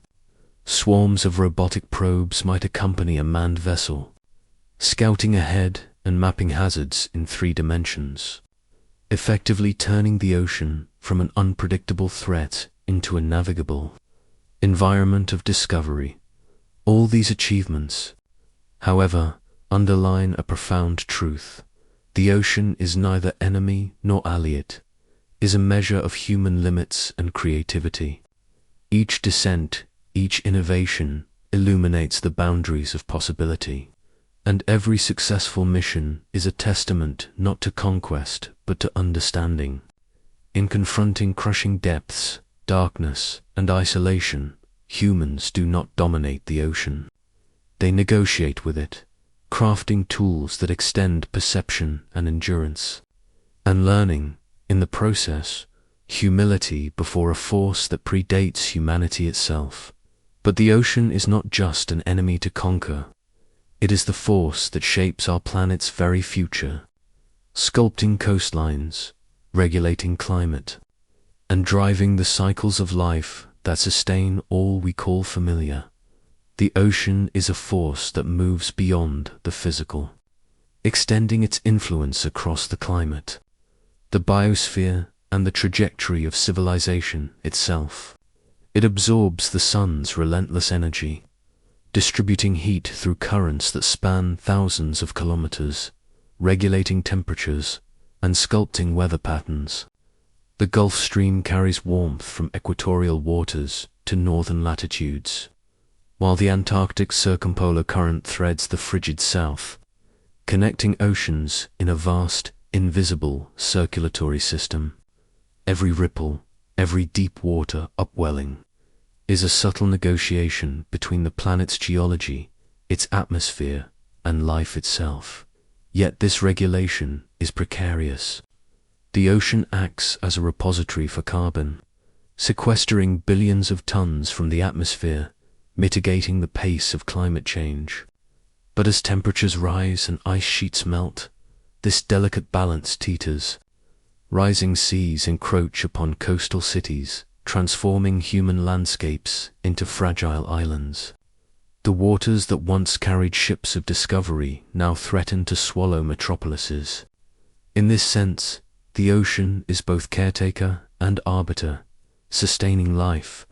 Swarms of robotic probes might accompany a manned vessel, scouting ahead and mapping hazards in 3 dimensions, effectively turning the ocean from an unpredictable threat into a navigable environment of discovery. All these achievements, however, underline a profound truth. The ocean is neither enemy nor allied, is a measure of human limits and creativity. Each descent, each innovation illuminates the boundaries of possibility, and every successful mission is a testament not to conquest but to understanding. In confronting crushing depths, darkness, and isolation, humans do not dominate the ocean. They negotiate with it, crafting tools that extend perception and endurance, and learning, in the process, humility before a force that predates humanity itself. But the ocean is not just an enemy to conquer. It is the force that shapes our planet's very future, sculpting coastlines, regulating climate, and driving the cycles of life that sustain all we call familiar. The ocean is a force that moves beyond the physical, extending its influence across the climate, the biosphere, and the trajectory of civilization itself. It absorbs the sun's relentless energy, distributing heat through currents that span thousands of kilometers, regulating temperatures, and sculpting weather patterns. The Gulf Stream carries warmth from equatorial waters to northern latitudes, while the Antarctic circumpolar current threads the frigid south, connecting oceans in a vast, invisible circulatory system. Every ripple, every deep water upwelling, is a subtle negotiation between the planet's geology, its atmosphere, and life itself. Yet this regulation is precarious. The ocean acts as a repository for carbon, sequestering billions of tons from the atmosphere, mitigating the pace of climate change. But as temperatures rise and ice sheets melt, this delicate balance teeters. Rising seas encroach upon coastal cities, transforming human landscapes into fragile islands. The waters that once carried ships of discovery now threaten to swallow metropolises. In this sense, the ocean is both caretaker and arbiter, sustaining life,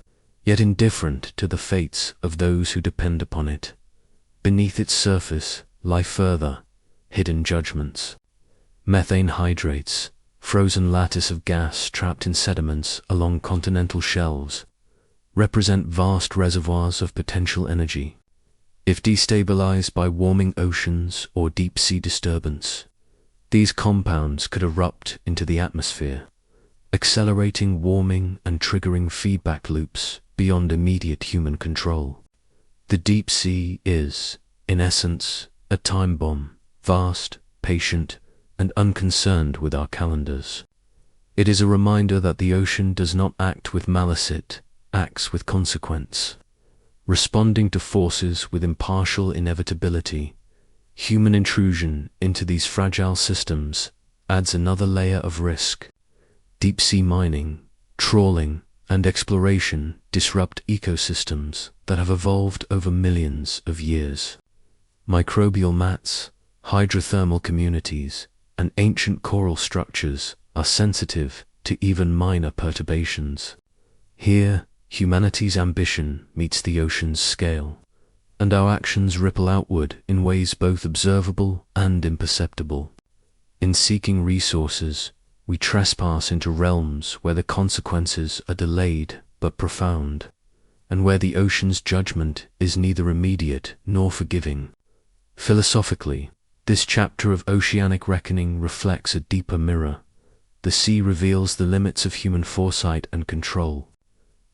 yet indifferent to the fates of those who depend upon it. Beneath its surface lie further, hidden judgments. Methane hydrates, frozen lattice of gas trapped in sediments along continental shelves, represent vast reservoirs of potential energy. If destabilized by warming oceans or deep-sea disturbance, these compounds could erupt into the atmosphere, accelerating warming and triggering feedback loops beyond immediate human control. The deep sea is, in essence, a time bomb, vast, patient, and unconcerned with our calendars. It is a reminder that the ocean does not act with malice, it acts with consequence. Responding to forces with impartial inevitability, human intrusion into these fragile systems adds another layer of risk. Deep-sea mining, trawling, and exploration disrupt ecosystems that have evolved over millions of years. Microbial mats, hydrothermal communities, and ancient coral structures are sensitive to even minor perturbations. Here, humanity's ambition meets the ocean's scale, and our actions ripple outward in ways both observable and imperceptible. In seeking resources, we trespass into realms where the consequences are delayed but profound, and where the ocean's judgment is neither immediate nor forgiving. Philosophically, this chapter of oceanic reckoning reflects a deeper mirror. The sea reveals the limits of human foresight and control.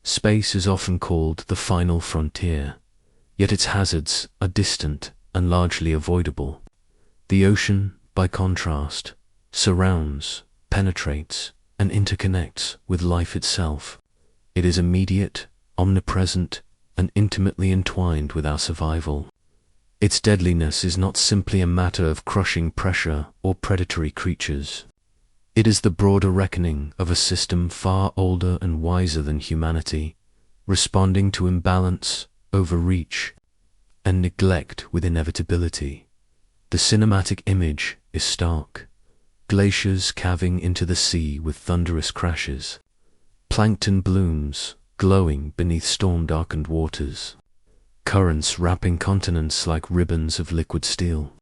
Space is often called the final frontier, yet its hazards are distant and largely avoidable. The ocean, by contrast, surrounds, penetrates, and interconnects with life itself. It is immediate, omnipresent, and intimately entwined with our survival. Its deadliness is not simply a matter of crushing pressure or predatory creatures. It is the broader reckoning of a system far older and wiser than humanity, responding to imbalance, overreach, and neglect with inevitability. The cinematic image is stark. Glaciers calving into the sea with thunderous crashes. Plankton blooms, glowing beneath storm-darkened waters. Currents wrapping continents like ribbons of liquid steel,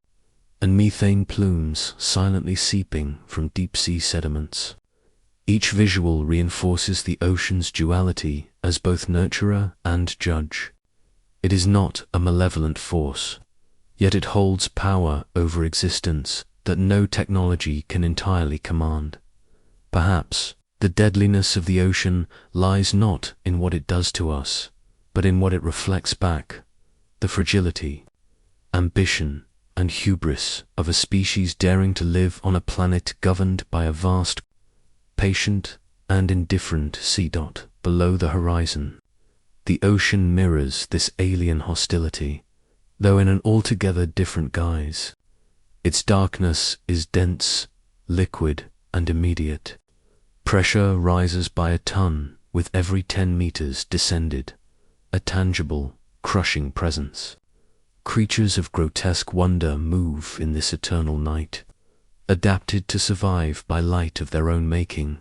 and methane plumes silently seeping from deep-sea sediments. Each visual reinforces the ocean's duality as both nurturer and judge. It is not a malevolent force, yet it holds power over existence that no technology can entirely command. Perhaps the deadliness of the ocean lies not in what it does to us, but in what it reflects back, the fragility, ambition, and hubris of a species daring to live on a planet governed by a vast, patient, and indifferent sea dot below the horizon. The ocean mirrors this alien hostility, though in an altogether different guise. Its darkness is dense, liquid, and immediate. Pressure rises by a ton with every 10 meters descended, a tangible, crushing presence. Creatures of grotesque wonder move in this eternal night, adapted to survive by light of their own making.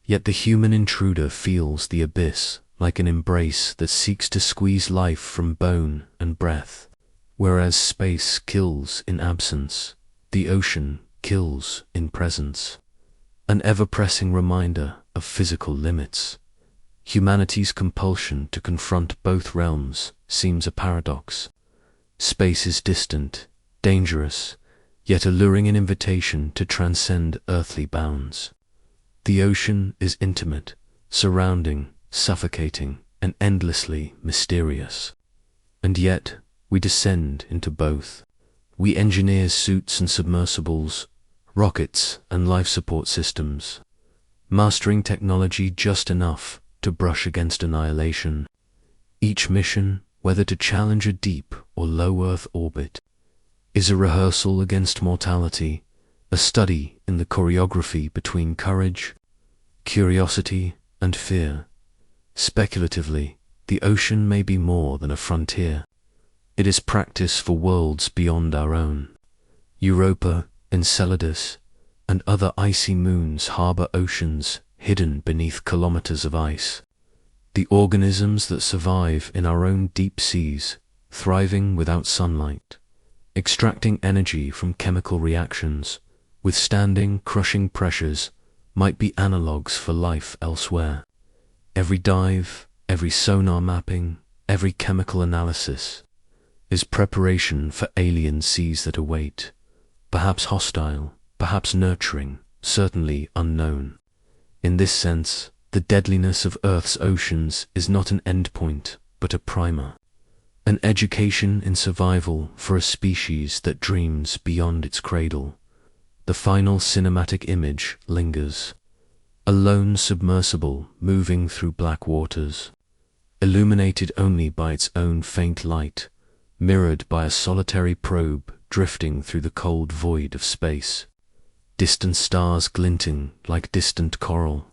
Yet the human intruder feels the abyss like an embrace that seeks to squeeze life from bone and breath. Whereas space kills in absence, the ocean kills in presence. An ever-pressing reminder of physical limits. Humanity's compulsion to confront both realms seems a paradox. Space is distant, dangerous, yet alluring an invitation to transcend earthly bounds. The ocean is intimate, surrounding, suffocating, and endlessly mysterious. And yet, we descend into both. We engineer suits and submersibles, rockets and life support systems, mastering technology just enough to brush against annihilation. Each mission, whether to challenge a deep or low Earth orbit, is a rehearsal against mortality, a study in the choreography between courage, curiosity, and fear. Speculatively, the ocean may be more than a frontier. It is practice for worlds beyond our own. Europa, Enceladus, and other icy moons harbor oceans hidden beneath kilometers of ice. The organisms that survive in our own deep seas, thriving without sunlight, extracting energy from chemical reactions, withstanding crushing pressures, might be analogues for life elsewhere. Every dive, every sonar mapping, every chemical analysis is preparation for alien seas that await, perhaps hostile, perhaps nurturing, certainly unknown. In this sense, the deadliness of Earth's oceans is not an endpoint, but a primer. An education in survival for a species that dreams beyond its cradle. The final cinematic image lingers. A lone submersible moving through black waters, illuminated only by its own faint light, mirrored by a solitary probe drifting through the cold void of space. Distant stars glinting like distant coral.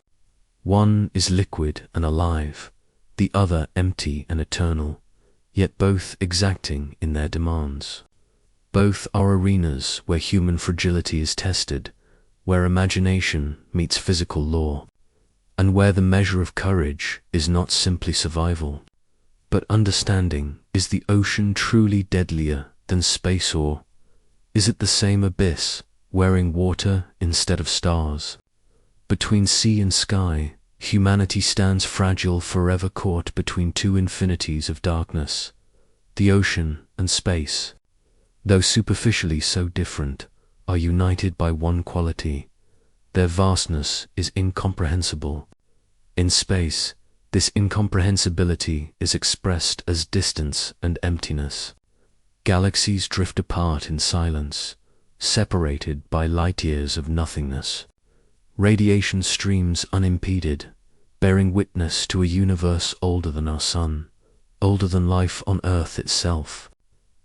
One is liquid and alive, the other empty and eternal, yet both exacting in their demands. Both are arenas where human fragility is tested, where imagination meets physical law, and where the measure of courage is not simply survival, but understanding. Is the ocean truly deadlier than space, or is it the same abyss, wearing water instead of stars? Between sea and sky, humanity stands fragile, forever caught between two infinities of darkness, the ocean and space. Though superficially so different, are united by one quality. Their vastness is incomprehensible. In space, this incomprehensibility is expressed as distance and emptiness. Galaxies drift apart in silence, separated by light years of nothingness. Radiation streams unimpeded, bearing witness to a universe older than our sun, older than life on Earth itself.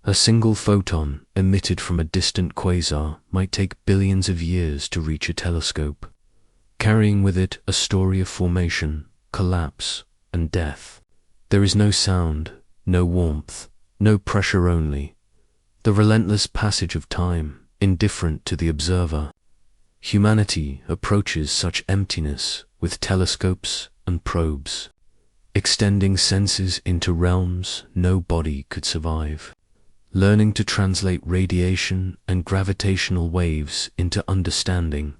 A single photon emitted from a distant quasar might take billions of years to reach a telescope, carrying with it a story of formation, collapse, and death. There is no sound, no warmth, no pressure, only the relentless passage of time, indifferent to the observer. Humanity approaches such emptiness with telescopes and probes, extending senses into realms no body could survive, learning to translate radiation and gravitational waves into understanding,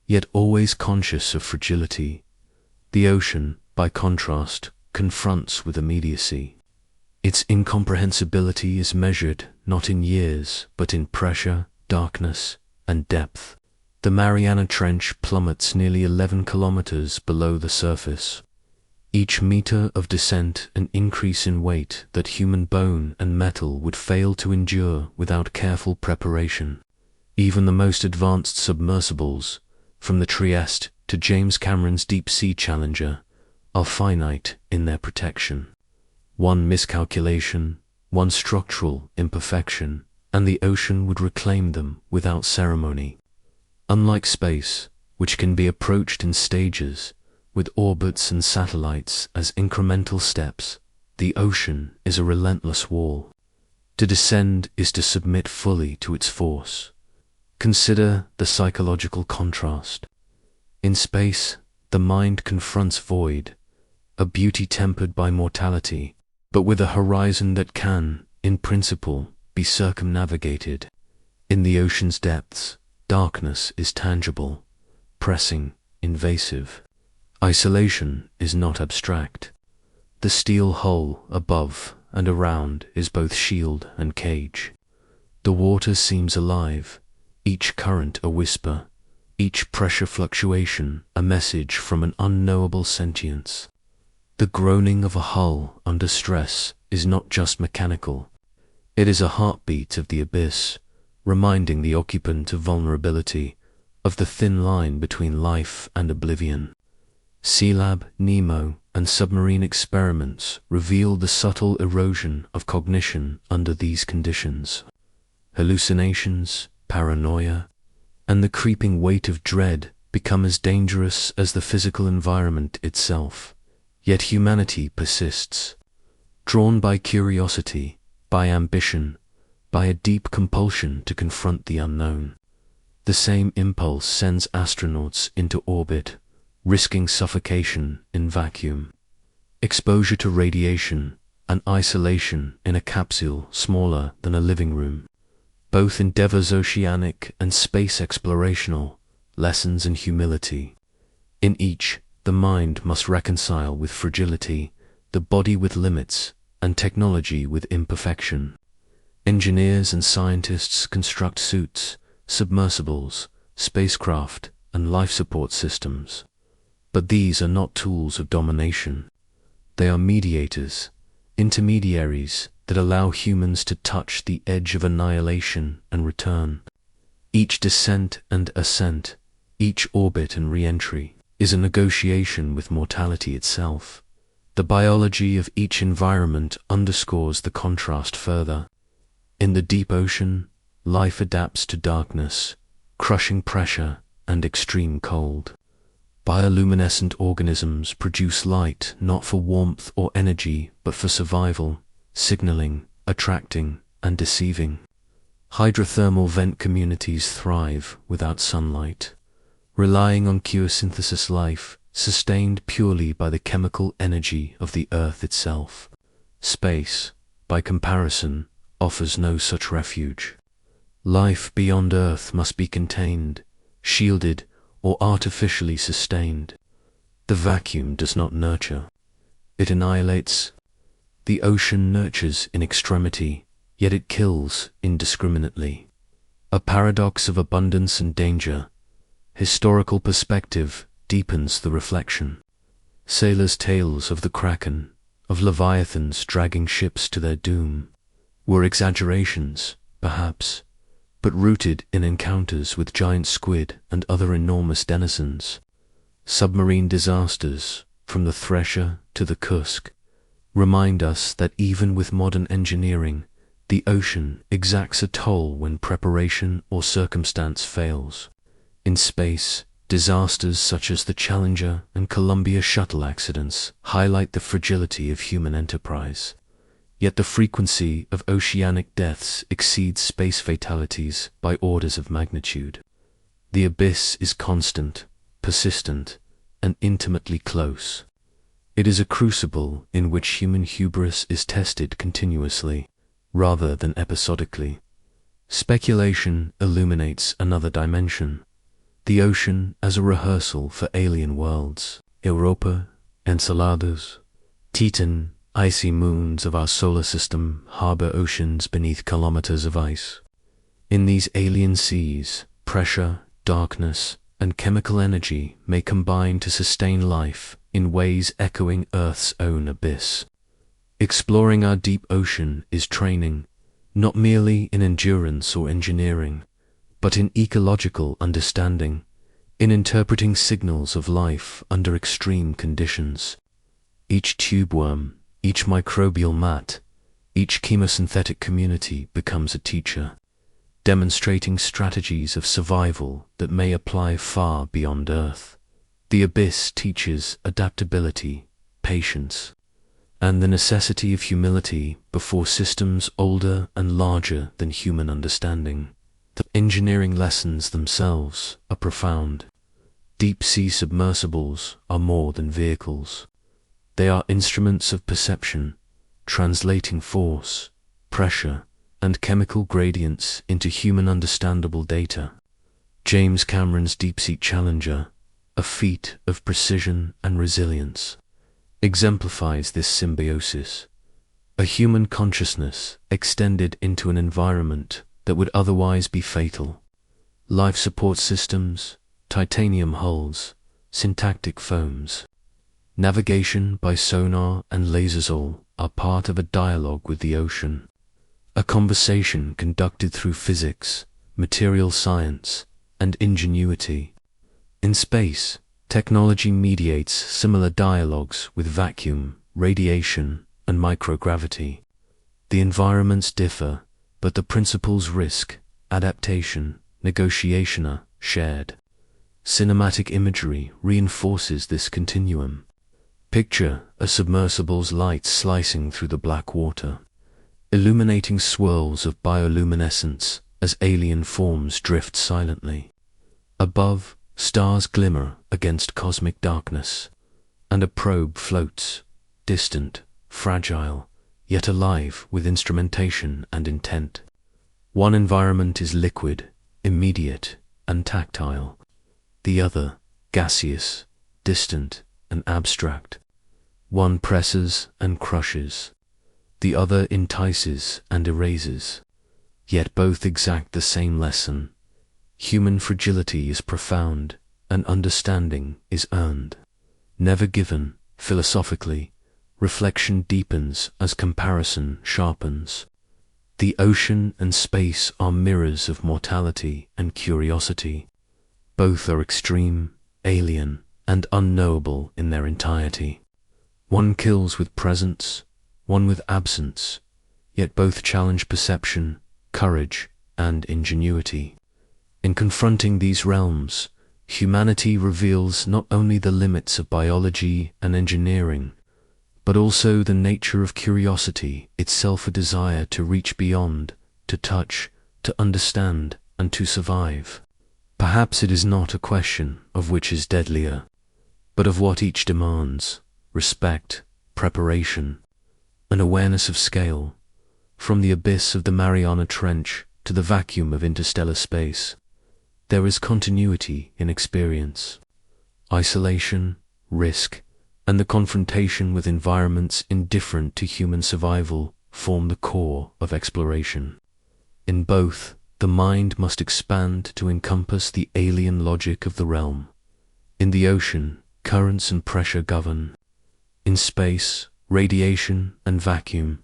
yet always conscious of fragility. The ocean, by contrast, confronts with immediacy. Its incomprehensibility is measured not in years, but in pressure, darkness, and depth. The Mariana Trench plummets nearly 11 kilometers below the surface. Each meter of descent an increase in weight that human bone and metal would fail to endure without careful preparation. Even the most advanced submersibles, from the Trieste to James Cameron's deep-sea Challenger, are finite in their protection. One miscalculation, one structural imperfection, and the ocean would reclaim them without ceremony. Unlike space, which can be approached in stages, with orbits and satellites as incremental steps, the ocean is a relentless wall. To descend is to submit fully to its force. Consider the psychological contrast. In space, the mind confronts void, a beauty tempered by mortality, but with a horizon that can, in principle, be circumnavigated. In the ocean's depths, darkness is tangible, pressing, invasive. Isolation is not abstract. The steel hull above and around is both shield and cage. The water seems alive, each current a whisper, each pressure fluctuation a message from an unknowable sentience. The groaning of a hull under stress is not just mechanical. It is a heartbeat of the abyss, reminding the occupant of vulnerability, of the thin line between life and oblivion. Sealab, Nemo, and submarine experiments reveal the subtle erosion of cognition under these conditions. Hallucinations, paranoia, and the creeping weight of dread become as dangerous as the physical environment itself. Yet humanity persists, drawn by curiosity, by ambition, by a deep compulsion to confront the unknown. The same impulse sends astronauts into orbit, risking suffocation in vacuum, exposure to radiation, and isolation in a capsule smaller than a living room. Both endeavors, oceanic and space explorational, lessons in humility. In each, the mind must reconcile with fragility, the body with limits, and technology with imperfection. Engineers and scientists construct suits, submersibles, spacecraft, and life support systems. But these are not tools of domination. They are mediators, intermediaries that allow humans to touch the edge of annihilation and return. Each descent and ascent, each orbit and re-entry, is a negotiation with mortality itself. The biology of each environment underscores the contrast further. In the deep ocean, life adapts to darkness, crushing pressure, and extreme cold. Bioluminescent organisms produce light not for warmth or energy, but for survival, signaling, attracting, and deceiving. Hydrothermal vent communities thrive without sunlight, relying on chemosynthesis life, sustained purely by the chemical energy of the Earth itself. Space, by comparison, offers no such refuge. Life beyond Earth must be contained, shielded, or artificially sustained. The vacuum does not nurture. It annihilates. The ocean nurtures in extremity, yet it kills indiscriminately. A paradox of abundance and danger. Historical perspective deepens the reflection. Sailors' tales of the Kraken, of leviathans dragging ships to their doom, were exaggerations, perhaps, but rooted in encounters with giant squid and other enormous denizens. Submarine disasters, from the Thresher to the Kursk, remind us that even with modern engineering, the ocean exacts a toll when preparation or circumstance fails. In space, disasters such as the Challenger and Columbia shuttle accidents highlight the fragility of human enterprise. Yet the frequency of oceanic deaths exceeds space fatalities by orders of magnitude. The abyss is constant, persistent, and intimately close. It is a crucible in which human hubris is tested continuously, rather than episodically. Speculation illuminates another dimension. The ocean as a rehearsal for alien worlds. Europa, Enceladus, Titan, icy moons of our solar system harbor oceans beneath kilometers of ice. In these alien seas, pressure, darkness, and chemical energy may combine to sustain life in ways echoing Earth's own abyss. Exploring our deep ocean is training, not merely in endurance or engineering, but in ecological understanding, in interpreting signals of life under extreme conditions. Each tube worm, each microbial mat, Each chemosynthetic community becomes a teacher, demonstrating strategies of survival that may apply far beyond Earth. The abyss teaches adaptability, patience, and the necessity of humility before systems older and larger than human understanding. The engineering lessons themselves are profound. Deep-sea submersibles are more than vehicles. They are instruments of perception, translating force, pressure, and chemical gradients into human understandable data. James Cameron's Deep-Sea Challenger, a feat of precision and resilience, exemplifies this symbiosis. A human consciousness extended into an environment that would otherwise be fatal. Life support systems, titanium hulls, syntactic foams. Navigation by sonar and lasersol are part of a dialogue with the ocean. A conversation conducted through physics, material science, and ingenuity. In space, technology mediates similar dialogues with vacuum, radiation, and microgravity. The environments differ, but the principles risk, adaptation, negotiation are shared. Cinematic imagery reinforces this continuum. Picture a submersible's light slicing through the black water, illuminating swirls of bioluminescence as alien forms drift silently. Above, stars glimmer against cosmic darkness, and a probe floats, distant, fragile, yet alive with instrumentation and intent. One environment is liquid, immediate, and tactile. The other, gaseous, distant, and abstract. One presses and crushes. The other entices and erases. Yet both exact the same lesson. Human fragility is profound, and understanding is earned. Never given, philosophically, reflection deepens as comparison sharpens. The ocean and space are mirrors of mortality and curiosity. Both are extreme, alien, and unknowable in their entirety. One kills with presence, one with absence, yet both challenge perception, courage, and ingenuity. In confronting these realms, humanity reveals not only the limits of biology and engineering, but also the nature of curiosity, itself a desire to reach beyond, to touch, to understand, and to survive. Perhaps it is not a question of which is deadlier, but of what each demands: respect, preparation, an awareness of scale, from the abyss of the Mariana Trench to the vacuum of interstellar space. There is continuity in experience. Isolation, risk, and the confrontation with environments indifferent to human survival form the core of exploration. In both, the mind must expand to encompass the alien logic of the realm. In the ocean, currents and pressure govern. In space, radiation and vacuum.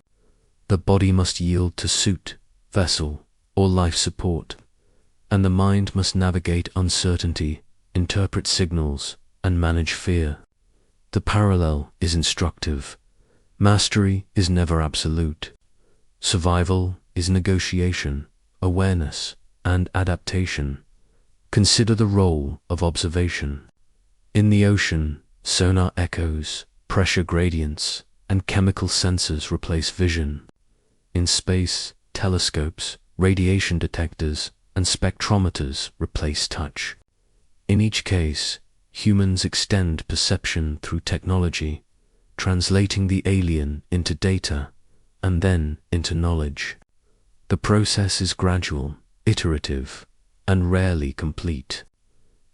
The body must yield to suit, vessel, or life support, and the mind must navigate uncertainty, interpret signals, and manage fear. The parallel is instructive. Mastery is never absolute. Survival is negotiation, awareness, and adaptation. Consider the role of observation. In the ocean, sonar echoes, pressure gradients, and chemical sensors replace vision. In space, telescopes, radiation detectors, and spectrometers replace touch. In each case, humans extend perception through technology, translating the alien into data, and then into knowledge. The process is gradual, iterative, and rarely complete.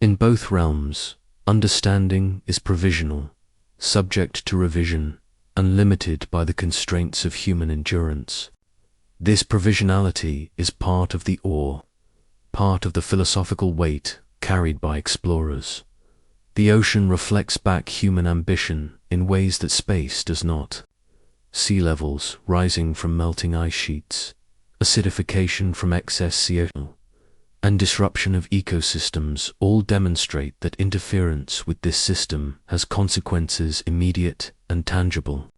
In both realms, understanding is provisional, subject to revision, and limited by the constraints of human endurance. This provisionality is part of the awe, part of the philosophical weight carried by explorers. The ocean reflects back human ambition in ways that space does not. Sea levels rising from melting ice sheets, acidification from excess CO2, and disruption of ecosystems all demonstrate that interference with this system has consequences immediate and tangible.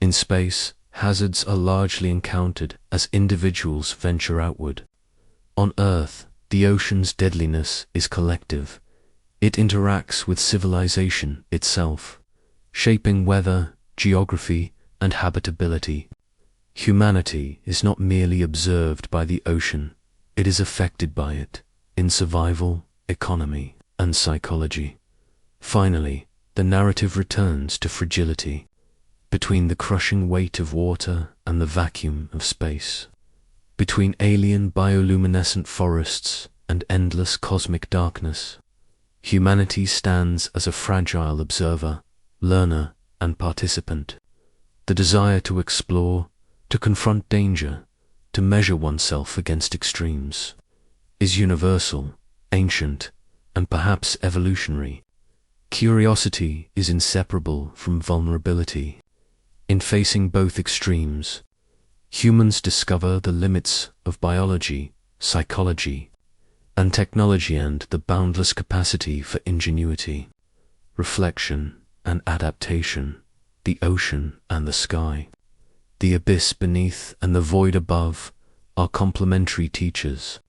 In space, hazards are largely encountered as individuals venture outward. On Earth, the ocean's deadliness is collective. It interacts with civilization itself, shaping weather, geography, and habitability. Humanity is not merely observed by the ocean, it is affected by it, in survival, economy, and psychology. Finally, the narrative returns to fragility, between the crushing weight of water and the vacuum of space, between alien bioluminescent forests and endless cosmic darkness. Humanity stands as a fragile observer, learner, and participant. The desire to explore, to confront danger, to measure oneself against extremes, is universal, ancient, and perhaps evolutionary. Curiosity is inseparable from vulnerability. In facing both extremes, humans discover the limits of biology, psychology, and technology, and the boundless capacity for ingenuity, reflection, and adaptation. The ocean and the sky, the abyss beneath and the void above, are complementary teachers.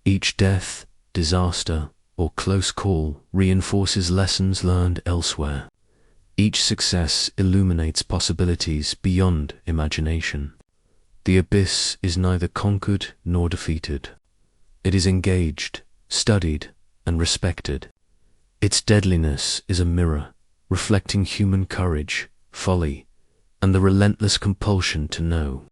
Each death, disaster, or close call reinforces lessons learned elsewhere. Each success illuminates possibilities beyond imagination. The abyss is neither conquered nor defeated. It is engaged, studied, and respected. Its deadliness is a mirror, reflecting human courage, folly, and the relentless compulsion to know.